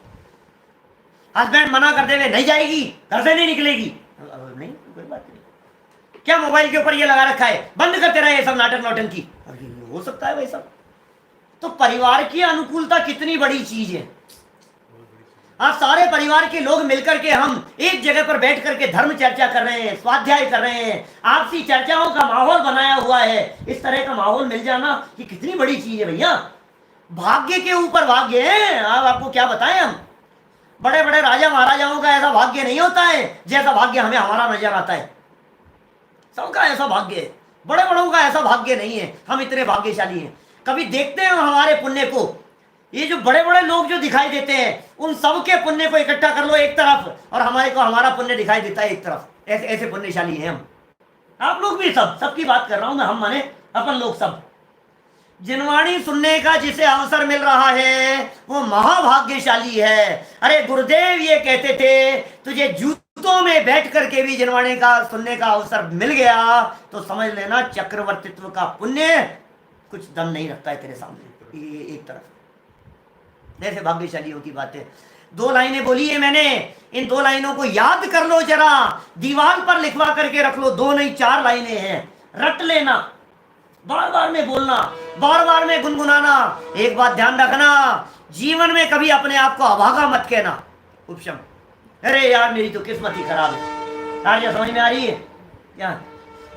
हस्बैंड मना कर देवे, नहीं जाएगी, घर से नहीं निकलेगी, नहीं कोई बात नहीं। क्या मोबाइल के ऊपर ये लगा रखा है, बंद करते रहे ये सब नाटक नौटंकी? हो सकता है भाई साहब। तो परिवार की अनुकूलता कितनी बड़ी चीज है। आज सारे परिवार के लोग मिलकर के हम एक जगह पर बैठ करके धर्म चर्चा कर रहे हैं, स्वाध्याय कर रहे हैं, आपसी चर्चाओं का माहौल बनाया हुआ है। इस तरह का माहौल मिल जाना ये कितनी बड़ी चीज है भैया। भाग्य के ऊपर भाग्य है। अब आपको क्या बताएं हम, बड़े बड़े राजा महाराजाओं का ऐसा भाग्य नहीं होता है जैसा भाग्य हमें हमारा नजर आता है। सबका ऐसा भाग्य है, बड़े बड़ों का ऐसा भाग्य नहीं है। हम इतने भाग्यशाली हैं। कभी देखते हैं हमारे पुण्य को, ये जो बड़े बड़े लोग जो दिखाई देते हैं, उन सबके पुण्य को इकट्ठा कर लो एक तरफ और हमारे को हमारा पुण्य दिखाई देता है एक तरफ। ऐसे ऐसे पुण्यशाली हैं हम। आप लोग भी, सबकी बात कर रहा हूं मैं, हम माने अपन लोग सब। जिनवाणी सुनने का जिसे अवसर मिल रहा है वो महाभाग्यशाली है। अरे गुरुदेव ये कहते थे, तुझे जूतों में बैठ करके भी जिनवाणी का सुनने का अवसर मिल गया तो समझ लेना चक्रवर्तित्व का पुण्य कुछ दम नहीं रखता है तेरे सामने। ये एक तरफ जैसे भाग्यशालियों की बात है। 2 लाइनें बोली है मैंने, इन 2 लाइनों को याद कर लो जरा, दीवार पर लिखवा करके रख लो। 2 नहीं 4 लाइनें हैं, रट लेना, बार बार में बोलना, बार बार में गुनगुनाना। एक बात ध्यान रखना, जीवन में कभी अपने आप को अभागा मत कहना। उपशम, अरे यार मेरी तो किस्मत ही खराब है। यार समझ में आ रही है क्या?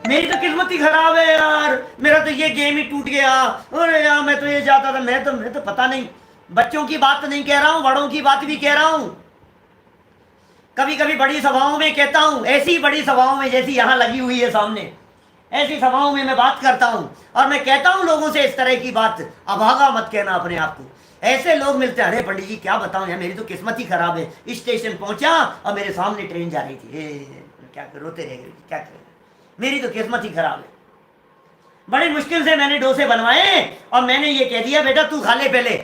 मेरी तो किस्मत ही खराब है यार, मेरा तो ये गेम ही टूट गया। अरे यार मैं तो ये चाहता था, मैं तो पता नहीं। बच्चों की बात नहीं कह रहा हूं, बड़ों की बात भी कह रहा हूं। कभी कभी बड़ी सभाओं में कहता हूं, ऐसी बड़ी सभाओं में जैसी यहां लगी हुई है सामने, ऐसी सभाओं में मैं बात करता हूं और मैं कहता हूं लोगों से इस तरह की बात, अभागा मत कहना अपने आप को। ऐसे लोग मिलते हैं, अरे पंडित जी क्या बताऊं यार, मेरी तो किस्मत ही खराब है। स्टेशन पहुंचा और मेरे सामने ट्रेन जा रही थी, क्या रोते रह गए, क्या करें, मेरी तो किस्मत ही खराब है। बड़ी मुश्किल से मैंने डोसे बनवाए और मैंने ये कह दिया बेटा तू खा ले पहले,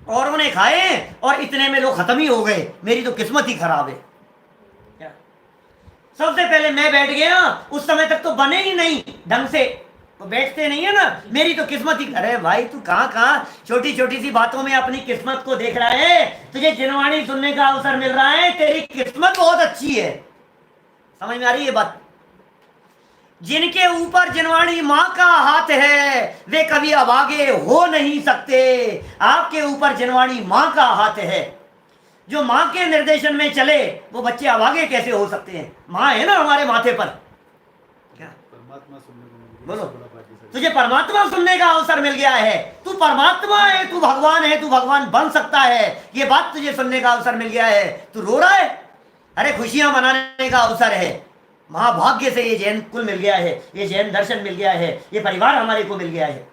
और उन्हें खाए और इतने में लोग खत्म ही हो गए। मेरी तो किस्मत ही खराब है। क्या? सबसे पहले मैं बैठ गया, उस समय तक तो बने ही नहीं ढंग से, तो बैठते नहीं है ना, मेरी तो किस्मत ही। अरे भाई तू कहाँ छोटी छोटी सी बातों में अपनी किस्मत को देख रहा है। तुझे जिनवाणी सुनने का अवसर मिल रहा है, तेरी किस्मत बहुत अच्छी है। समझ में आ रही है बात? जिनके ऊपर जिनवाणी माँ का हाथ है वे कभी अभागे हो नहीं सकते। आपके ऊपर जिनवाणी माँ का हाथ है, जो माँ के निर्देशन में चले वो बच्चे अभागे कैसे हो सकते हैं? माँ है ना हमारे माथे पर। क्या परमात्मा सुनने को मिल गया, बोलो, सबसे बड़ा भाग्य। तुझे परमात्मा सुनने का अवसर मिल गया है। तू परमात्मा है, तू भगवान है, तू भगवान बन सकता है, ये बात तुझे सुनने का अवसर मिल गया है। तू रो रहा है? अरे खुशियां मनाने का अवसर है। महाभाग्य से ये जैन कुल मिल गया है, ये जैन दर्शन मिल गया है, ये परिवार हमारे को मिल गया है।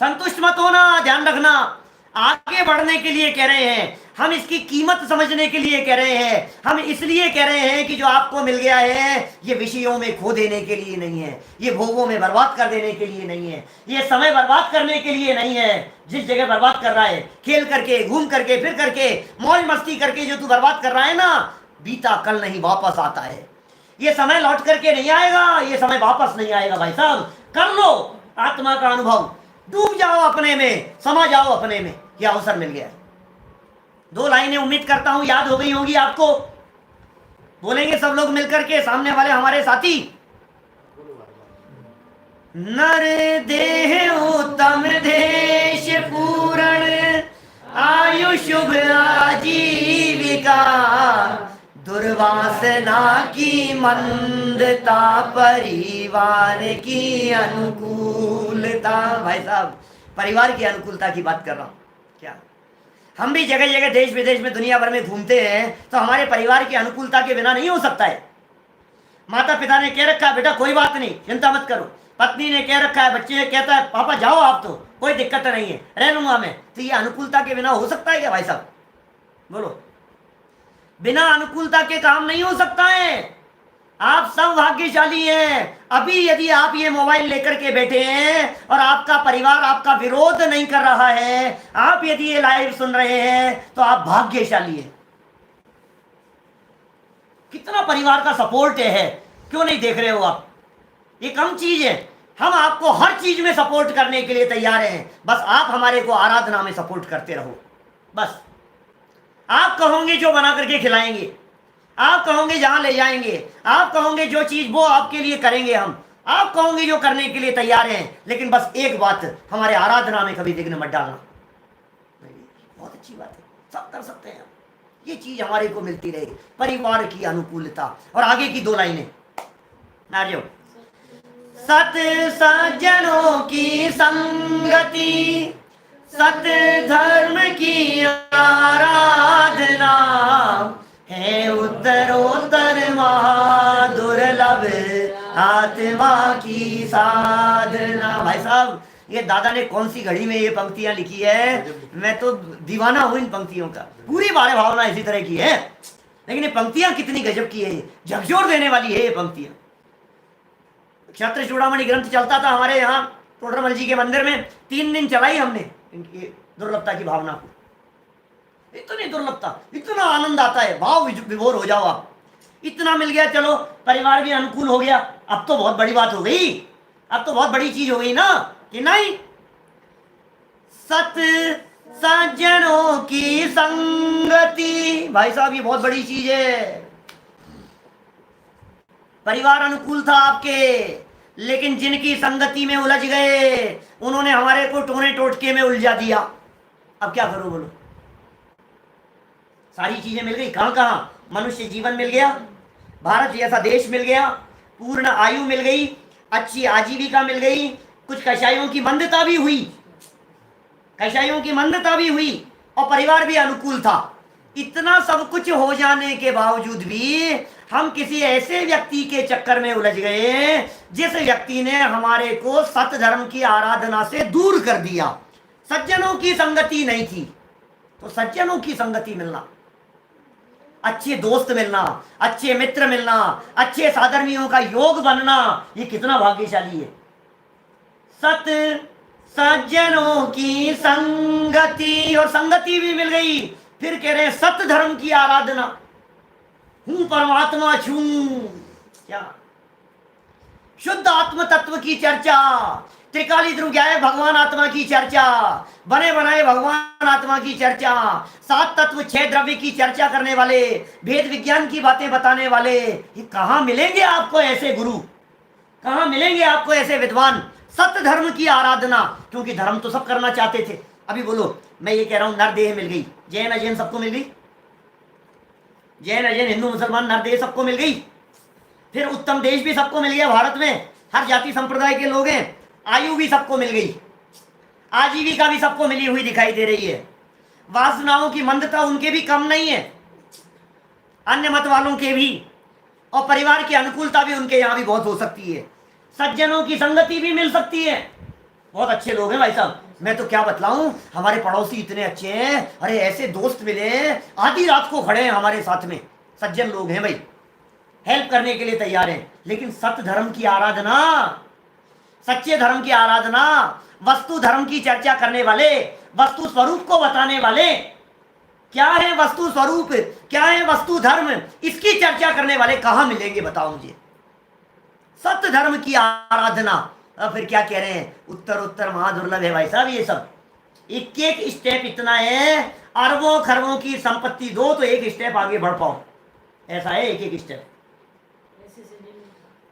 संतुष्ट मत होना, ध्यान रखना। आगे बढ़ने के लिए कह रहे हैं हम, इसकी कीमत समझने के लिए कह रहे हैं हम, इसलिए कह रहे हैं कि जो आपको मिल गया है ये विषयों में खो देने के लिए नहीं है, ये भोगों में बर्बाद कर देने के लिए नहीं है, ये समय बर्बाद करने के लिए नहीं है। जिस जगह बर्बाद कर रहा है, खेल करके, घूम करके, फिर करके, मौज मस्ती करके जो तू बर्बाद कर रहा है ना, बीता कल नहीं वापस आता है। ये समय लौट करके नहीं आएगा, ये समय वापस नहीं आएगा। भाई साहब, कर लो आत्मा का अनुभव, डूब जाओ अपने में, समा जाओ अपने में, ये अवसर मिल गया है। 2 लाइनें उम्मीद करता हूं याद हो गई होंगी आपको। बोलेंगे सब लोग मिलकर के, सामने वाले हमारे साथी। नर देह उत्तम देश पूर्ण, आयु शुभ आजीविका, दुर्वासना की मंदता, परिवार की अनुकूलता। भाई साहब, परिवार की अनुकूलता की बात कर रहा हूं। क्या हम भी जगह जगह देश विदेश में दुनिया भर में घूमते हैं तो हमारे परिवार की अनुकूलता के बिना नहीं हो सकता है। माता पिता ने कह रखा है बेटा कोई बात नहीं, चिंता मत करो। पत्नी ने कह रखा है, बच्चे ने कहता है पापा जाओ आप, तो कोई दिक्कत नहीं है, रह लूंगा मैं। तो ये अनुकूलता के बिना हो सकता है क्या भाई साहब? बोलो, बिना अनुकूलता के काम नहीं हो सकता है। आप सब भाग्यशाली हैं। अभी यदि आप ये मोबाइल लेकर के बैठे हैं और आपका परिवार आपका विरोध नहीं कर रहा है, आप यदि ये लाइव सुन रहे हैं तो आप भाग्यशाली हैं। कितना परिवार का सपोर्ट है, क्यों नहीं देख रहे हो आप? ये कम चीज है, हम आपको हर चीज में सपोर्ट करने के लिए तैयार हैं। बस आप हमारे को आराधना में सपोर्ट करते रहो। बस आप कहोगे जो बना करके खिलाएंगे, आप कहोगे जहां ले जाएंगे, आप कहोगे जो चीज वो आपके लिए करेंगे हम, आप कहोगे जो करने के लिए तैयार हैं। लेकिन बस एक बात, हमारे आराधना में कभी विघ्न मत डालना। बहुत अच्छी बात है, सब कर सकते हैं, ये चीज हमारे को मिलती रहे, परिवार की अनुकूलता। और आगे की 2 लाइनें नारियो, सत सज्जनों की संगति, सत धर्म की आराधना, है उत्तरोत्तर महादुर्लभ आत्मा की साधना। भाई साहब, ये दादा ने कौन सी घड़ी में ये पंक्तियां लिखी है, मैं तो दीवाना हूं इन पंक्तियों का। पूरी बारे भावना इसी तरह की है, लेकिन ये पंक्तियां कितनी गजब की है, झकझोर देने वाली है ये पंक्तियां। क्षत्र चूड़ामणि ग्रंथ चलता था हमारे यहाँ टोडरमल जी के मंदिर में, 3 दिन चलाई हमने इनकी दुर्लभता की भावना को। इतनी दुर्लभता, इतना आनंद आता है, भाव विभोर हो जाओ आप। इतना मिल गया, चलो परिवार भी अनुकूल हो गया, अब तो बहुत बड़ी बात हो गई, अब तो बहुत बड़ी चीज हो गई ना, कि नहीं? सत सज्जनों की संगति, भाई साहब ये बहुत बड़ी चीज है। परिवार अनुकूल था आपके, लेकिन जिनकी संगति में उलझ गए उन्होंने हमारे को टोने टोटके में उलझा दिया। अब क्या करो बोलो? सारी चीजें मिल गई, कहां कहां? मनुष्य जीवन मिल गया, भारत जैसा देश मिल गया, पूर्ण आयु मिल गई, अच्छी आजीविका मिल गई, कुछ कषायों की मंदता भी हुई, कषायों की मंदता भी हुई, और परिवार भी अनुकूल था। इतना सब कुछ हो जाने के बावजूद भी हम किसी ऐसे व्यक्ति के चक्कर में उलझ गए जिस व्यक्ति ने हमारे को सत धर्म की आराधना से दूर कर दिया। सज्जनों की संगति नहीं थी, तो सज्जनों की संगति मिलना, अच्छे दोस्त मिलना, अच्छे मित्र मिलना, अच्छे साधर्मियों का योग बनना, ये कितना भाग्यशाली है। सत सज्जनों की संगति, और संगति भी मिल गई, फिर कह रहे हैं सत धर्म की आराधना। हूं परमात्मा छू, क्या शुद्ध आत्म तत्व की चर्चा, त्रिकाली ध्रुव्याय भगवान आत्मा की चर्चा, बने बनाए भगवान आत्मा की चर्चा, 7 तत्व 6 द्रव्य की चर्चा करने वाले, भेद विज्ञान की बातें बताने वाले, ये कहां मिलेंगे आपको ऐसे गुरु? कहाँ मिलेंगे आपको ऐसे विद्वान? सत्य धर्म की आराधना, क्योंकि धर्म तो सब करना चाहते थे। अभी बोलो, मैं ये कह रहा हूं नरदेह मिल गई, जैन अजैन सबको मिल गई, जैन अजैन हिंदू मुसलमान नरदेह सबको मिल गई। फिर उत्तम देश भी सबको मिल गया, भारत में हर जाति संप्रदाय के लोग हैं। आयु भी सबको मिल गई, आजीविका भी सबको मिली हुई दिखाई दे रही है। वासनाओं की मंदता उनके भी कम नहीं है, अन्य मत वालों के भी, और परिवार की अनुकूलता भी उनके यहाँ भी बहुत हो सकती है। सज्जनों की संगति भी मिल सकती है, बहुत अच्छे लोग हैं भाई साहब। मैं तो क्या बतलाऊं, हमारे पड़ोसी इतने अच्छे हैं, अरे ऐसे दोस्त मिले, आधी रात को खड़े हैं हमारे साथ में, सज्जन लोग हैं भाई, हेल्प करने के लिए तैयार हैं। लेकिन सत्य धर्म की आराधना, सच्चे धर्म की आराधना, वस्तु धर्म की चर्चा करने वाले, वस्तु स्वरूप को बताने वाले, क्या है वस्तु स्वरूप, क्या है वस्तु धर्म, इसकी चर्चा करने वाले कहां मिलेंगे बताओ मुझे? सत्य धर्म की आराधना। अब फिर क्या कह रहे हैं, उत्तर उत्तर महादुर्लभ है भाई साहब। ये सब एक एक स्टेप इतना है, अरबों खरबों की संपत्ति दो तो एक स्टेप आगे बढ़ पाओ, ऐसा है एक एक स्टेप।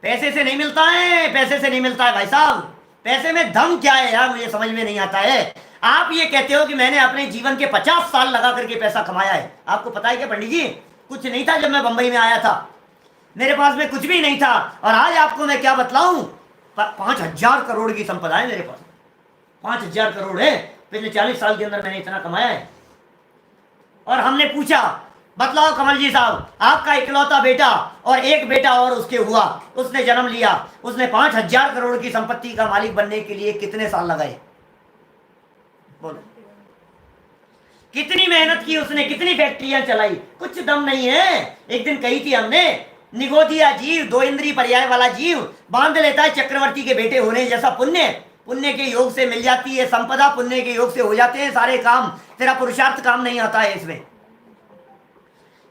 पैसे से नहीं मिलता है, पैसे से नहीं मिलता है भाई साहब। पैसे में दम क्या है यार, मुझे समझ में नहीं आता है। आप ये कहते हो कि मैंने अपने जीवन के 50 साल लगा करके पैसा कमाया है। आपको पता है क्या पंडित जी, कुछ नहीं था जब मैं बंबई में आया था, मेरे पास में कुछ भी नहीं था। और आज आपको मैं क्या बतलाऊं, 5,000 करोड़ की संपदा है मेरे पास, 5,000 करोड़ है। पिछले 40 साल के अंदर मैंने इतना कमाया है। और हमने पूछा, बतलाओ कमल जी साहब, आपका इकलौता बेटा और एक बेटा और उसके हुआ, उसने जन्म लिया, उसने 5,000 करोड़ की संपत्ति का मालिक बनने के लिए कितने साल लगाए? बोलो, कितनी मेहनत की उसने, कितनी फैक्ट्रियां चलाई? कुछ दम नहीं है। एक दिन कही थी हमने, निगोदिया जीव, 2 इंद्रिय पर्याय वाला जीव बांध लेता है चक्रवर्ती के बेटे होने जैसा पुण्य। पुण्य के योग से मिल जाती है संपदा, पुण्य के योग से हो जाते हैं सारे काम, तेरा पुरुषार्थ काम नहीं आता है इसमें।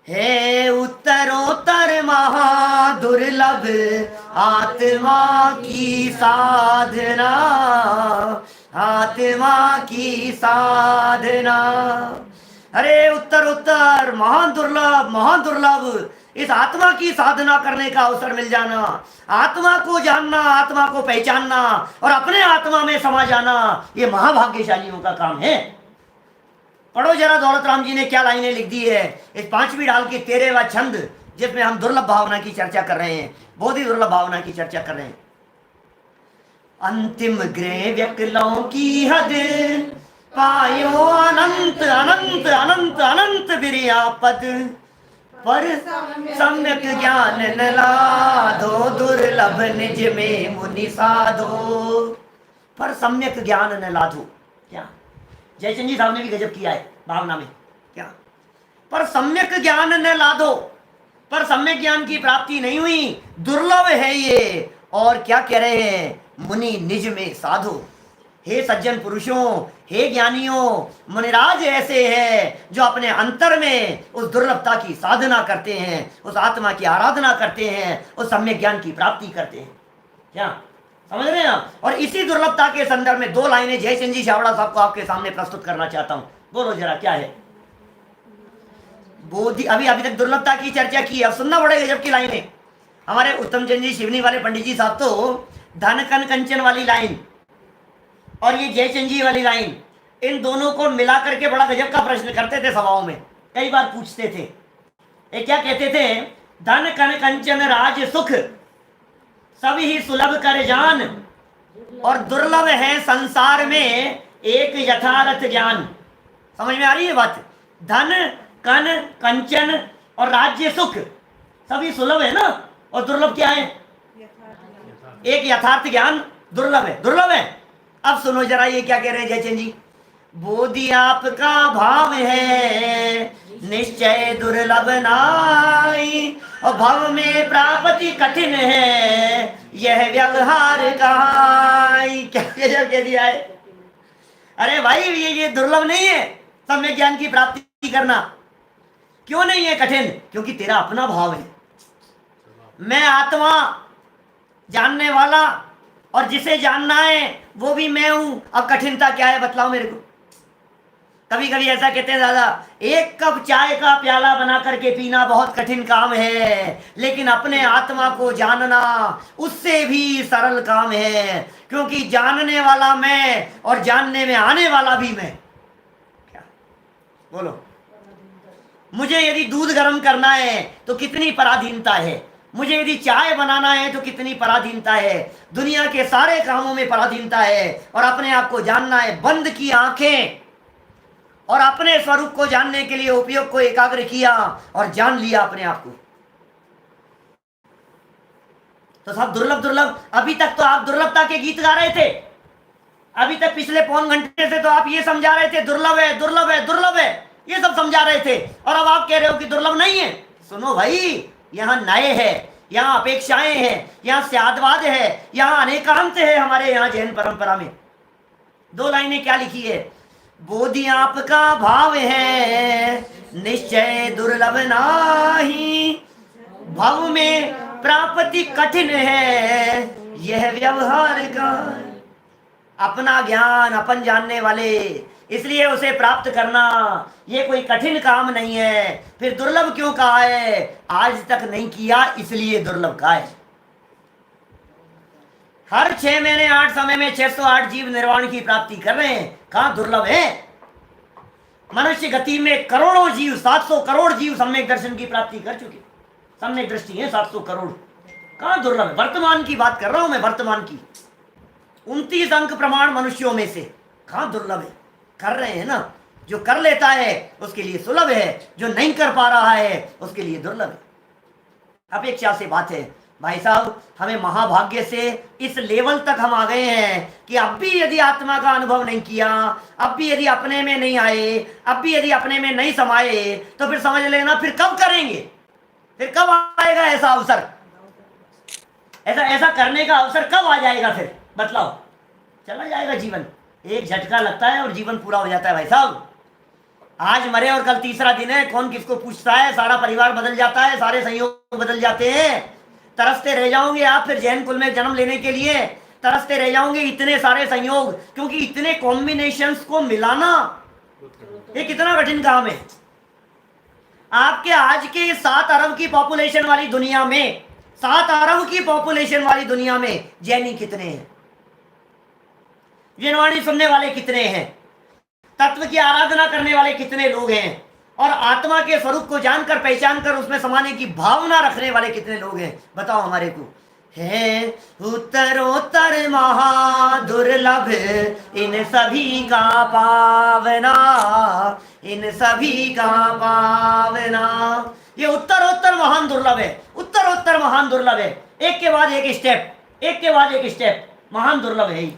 हे उत्तरोत्तर महादुर्लभ आत्मा की साधना, आत्मा की साधना। अरे उत्तर उत्तर महान दुर्लभ, महान दुर्लभ, इस आत्मा की साधना करने का अवसर मिल जाना, आत्मा को जानना, आत्मा को पहचानना और अपने आत्मा में समा जाना, ये महाभाग्यशालियों का काम है। पढ़ो जरा दौलत राम जी ने क्या लाइनें लिख दी है इस 5वीं ढाल के 13वां छंद, जिसमें हम दुर्लभ भावना की चर्चा कर रहे हैं, बहुत ही दुर्लभ भावना की चर्चा कर रहे हैं। अंतिम गृह व्यकलों की हद पायो अनंत अनंत अनंत अनंत विरियापद, पर सम्यक ज्ञान न लादो दुर्लभ निज में मुनि साधो। पर सम्यक ज्ञान न लादो, क्या जयचंद जी साहब ने भी गजब किया है भावना में, क्या पर सम्यक ज्ञान न लादो, पर सम्यक ज्ञान की प्राप्ति नहीं हुई, दुर्लभ है ये। और क्या कह रहे हैं, मुनि निज में साधो। हे सज्जन पुरुषों, हे ज्ञानियों, मुनिराज ऐसे हैं जो अपने अंतर में उस दुर्लभता की साधना करते हैं, उस आत्मा की आराधना करते हैं, उस सम्यक ज्ञान की प्राप्ति करते हैं। क्या समझ रहे हैं आप? और इसी दुर्लभता के संदर्भ में 2 लाइनें जयचंद जी छाबड़ा साहब को आपके सामने प्रस्तुत करना चाहता हूं। बोलो जरा क्या है बोधि। अभी तक दुर्लभता की चर्चा की, अब सुनना पड़ेगा जबकि लाइनें। हमारे उत्तम चंद जी शिवनी वाले पंडित जी साहब तो धन कन कंचन वाली लाइन और ये जयचंद जी वाली लाइन, इन दोनों को मिला करके बड़ा गजब का प्रश्न करते थे सभाओं में, कई बार पूछते थे। ये क्या कहते थे, धन कन कंचन राज सुख सभी ही सुलभ कर जान, और दुर्लभ है संसार में एक यथार्थ ज्ञान। समझ में आ रही है बात? धन कन कंचन और राज्य सुख सभी सुलभ है ना, और दुर्लभ क्या है? एक यथार्थ ज्ञान दुर्लभ है, दुर्लभ है। अब सुनो जरा ये क्या कह रहे हैं जयचंद जी, बोधि आपका भाव है निश्चय दुर्लभ नाई, और भव में प्राप्ति कठिन है यह व्यवहार कहाई। क्या कह दिया है? अरे भाई ये दुर्लभ नहीं है सम्यक ज्ञान की प्राप्ति करना। क्यों नहीं है कठिन? क्योंकि तेरा अपना भाव है, मैं आत्मा जानने वाला, और जिसे जानना है वो भी मैं हूं। अब कठिनता क्या है बतलाओ मेरे को? कभी कभी ऐसा कहते हैं दादा, एक कप चाय का प्याला बना करके पीना बहुत कठिन काम है, लेकिन अपने आत्मा को जानना उससे भी सरल काम है, क्योंकि जानने वाला मैं और जानने में आने वाला भी मैं। क्या बोलो? मुझे यदि दूध गर्म करना है तो कितनी पराधीनता है, मुझे यदि चाय बनाना है तो कितनी पराधीनता है, दुनिया के सारे कामों में पराधीनता है। और अपने आप को जानना है, बंद की आंखें और अपने स्वरूप को जानने के लिए उपयोग को एकाग्र किया और जान लिया अपने आप को। तो सब दुर्लभ दुर्लभ। अभी तक तो आप दुर्लभता के गीत गा रहे थे, अभी तक पिछले पौन घंटे से तो आप ये समझा रहे थे दुर्लभ है दुर्लभ है दुर्लभ है, ये सब समझा रहे थे, और अब आप कह रहे हो कि दुर्लभ नहीं है। सुनो भाई, यहाँ न्याय है, यहाँ अपेक्षाएं हैं, यहाँ स्यादवाद है, यहाँ अनेकांत है। हमारे यहाँ जैन परंपरा में 2 लाइनें क्या लिखी है? बोधि आपका भाव है निश्चय दुर्लभ नाही, भव में प्राप्ति कठिन है यह व्यवहार का। अपना ज्ञान अपन जानने वाले, इसलिए उसे प्राप्त करना ये कोई कठिन काम नहीं है। फिर दुर्लभ क्यों कहा है? आज तक नहीं किया इसलिए दुर्लभ कहा है। हर 6 महीने 8 समय में 608 जीव निर्वाण की प्राप्ति कर रहे हैं, कहां दुर्लभ है? मनुष्य गति में करोड़ों जीव, 700 करोड़ जीव सम्यक दर्शन की प्राप्ति कर चुके, सम्यक दृष्टि है 700 करोड़, कहां दुर्लभ है? वर्तमान की बात कर रहा हूं मैं, वर्तमान की 29 अंक प्रमाण मनुष्यों में से कहां दुर्लभ है? कर रहे हैं ना। जो कर लेता है उसके लिए सुलभ है, जो नहीं कर पा रहा है उसके लिए दुर्लभ है। अपेक्षा से बात है भाई साहब, हमें महाभाग्य से इस लेवल तक हम आ गए हैं कि अब भी यदि आत्मा का अनुभव नहीं किया, अब भी यदि अपने में नहीं आए, अब भी यदि अपने में नहीं समाये, तो फिर समझ लेना फिर कब करेंगे, फिर कब आएगा ऐसा अवसर, ऐसा करने का अवसर कब आ जाएगा? फिर बतलाओ। चला जाएगा जीवन, एक झटका लगता है और जीवन पूरा हो जाता है भाई साहब। आज मरे और कल तीसरा दिन है, कौन किसको पूछता है? सारा परिवार बदल जाता है, सारे संयोग बदल जाते हैं। तरसते रह जाओगे आप फिर जैन कुल में जन्म लेने के लिए, तरसते रह जाओगे। इतने सारे संयोग, क्योंकि इतने कॉम्बिनेशंस को मिलाना ये कितना कठिन काम है। आपके आज के 7 अरब की पॉपुलेशन वाली दुनिया में, 7 अरब की पॉपुलेशन वाली दुनिया में जैनी कितने हैं? जैनवाणी सुनने वाले कितने हैं? तत्व की आराधना करने वाले कितने लोग हैं? और आत्मा के स्वरूप को जानकर, पहचान कर उसमें समाने की भावना रखने वाले कितने लोग हैं? बताओ हमारे को। है उत्तरोत्तर महादुर्लभ इन सभी का पावना, इन सभी का पावना। ये उत्तरोत्तर महान दुर्लभ है, उत्तरोत्तर महान दुर्लभ है। एक के बाद एक स्टेप, एक के बाद एक स्टेप महान दुर्लभ है ही।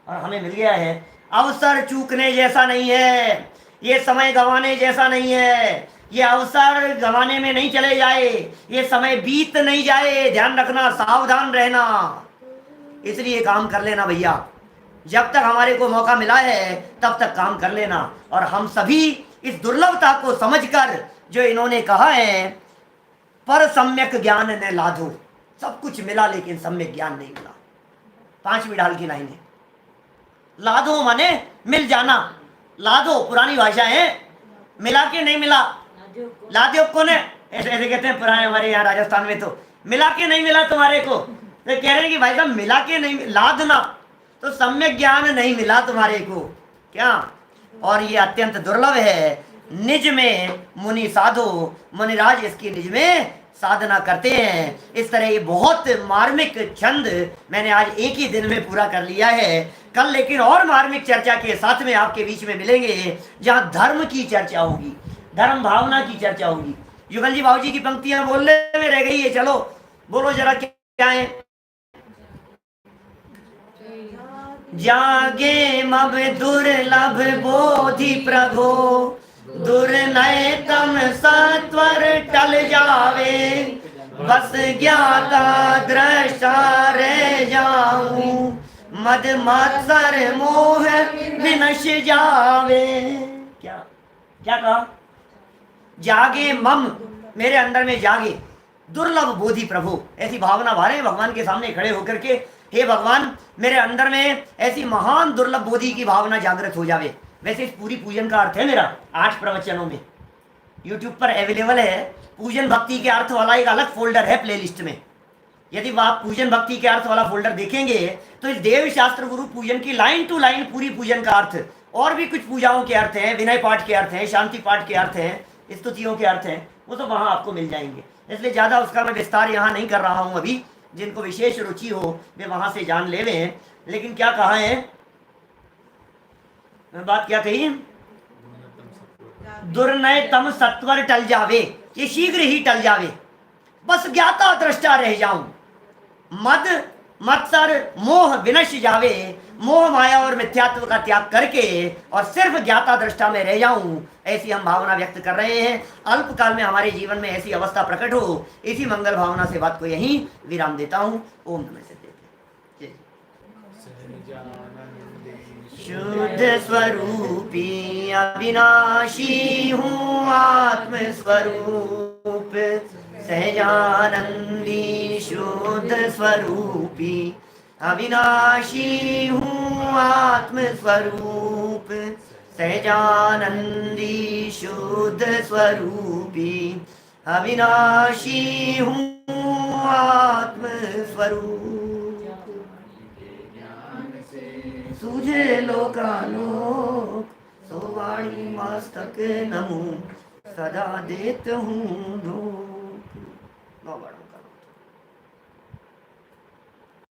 और हमें मिल गया है। अवसर चूकने जैसा नहीं है, ये समय गंवाने जैसा नहीं है। ये अवसर गंवाने में नहीं चले जाए, ये समय बीत नहीं जाए। ध्यान रखना, सावधान रहना। इसलिए काम कर लेना भैया, जब तक हमारे को मौका मिला है तब तक काम कर लेना। और हम सभी इस दुर्लभता को समझकर, जो इन्होंने कहा है, पर सम्यक ज्ञान ने लाधो। सब कुछ मिला लेकिन सम्यक ज्ञान नहीं मिला। 5वीं ढाल की लाइन है। लाधो माने मिल जाना, लाधो पुरानी भाषा है, मिला के नहीं मिला। लाधो को ने ऐसे ऐसे कहते हैं पुराने, हमारे यहाँ राजस्थान में तो मिला के नहीं मिला तुम्हारे को, तो कह रहे हैं कि भाई साहब मिला के नहीं, लादना तो सम्यक ज्ञान नहीं मिला तुम्हारे को क्या। और ये अत्यंत दुर्लभ है। निज में मुनि साधो, मुनिराज इसकी निज में साधना करते हैं। इस तरह ये बहुत मार्मिक छंद मैंने आज एक ही दिन में पूरा कर लिया है। कल लेकिन और मार्मिक चर्चा के साथ में आपके बीच में मिलेंगे, जहां धर्म की चर्चा होगी, धर्म भावना की चर्चा होगी। युगल जी बाबू जी की पंक्तियां बोलने में रह गई है, चलो बोलो जरा क्या है। जागे मब दुर्लभ बोधि प्रभो, दुर्नय तम सत्वर टल जावे, बस ज्ञाता दृष्टा रह जाऊं, मद मत्सर मोह विनश जावे। क्या क्या कहा? जागे मम, मेरे अंदर में जागे दुर्लभ बोधि प्रभु। ऐसी भावना भारे भगवान के सामने खड़े होकर के, हे भगवान मेरे अंदर में ऐसी महान दुर्लभ बोधि की भावना जागृत हो जावे। वैसे इस पूरी पूजन का अर्थ है मेरा 8 प्रवचनों में, यूट्यूब पर अवेलेबल है। पूजन भक्ति के अर्थ वाला एक अलग फोल्डर है प्लेलिस्ट में। यदि आप पूजन भक्ति के अर्थ वाला फोल्डर देखेंगे तो इस देव शास्त्र गुरु पूजन की लाइन टू लाइन पूरी पूजन का अर्थ, और भी कुछ पूजाओं के अर्थ हैं, विनय पाठ के अर्थ हैं, शांति पाठ के अर्थ हैं, स्तुतियों के अर्थ हैं, वो तो वहां आपको मिल जाएंगे। इसलिए ज्यादा उसका मैं विस्तार यहाँ नहीं कर रहा हूं अभी। जिनको विशेष रुचि हो वे वहां से जान ले लें। लेकिन क्या कहा है, बात क्या कही, दुर्नय तम सत्वर टल जावे, ये शीघ्र ही टल जावे, बस ज्ञाता दृष्टा रह जाऊं, मद मत्सर मोह विनश जावे, मोह माया और मिथ्यात्व का त्याग करके और सिर्फ ज्ञाता दृष्टा में रह जाऊं, ऐसी हम भावना व्यक्त कर रहे हैं। अल्प काल में हमारे जीवन में ऐसी अवस्था प्रकट हो, इसी मंगल भावना से बात को यहीं विराम देता हूं। ओम नमः सिद्धे। शुद्ध स्वरूपी अविनाशी हूँ आत्म स्वरूप, सहजानंदी शुद्ध स्वरूपी अविनाशी हूँ आत्म स्वरूप, सहजानंदी शुद्ध स्वरूपी अविनाशी हूँ आत्म स्वरूप। सूझे लोकालोक सो वाणी मस्तक नमो, सदा देत हूँ धूप।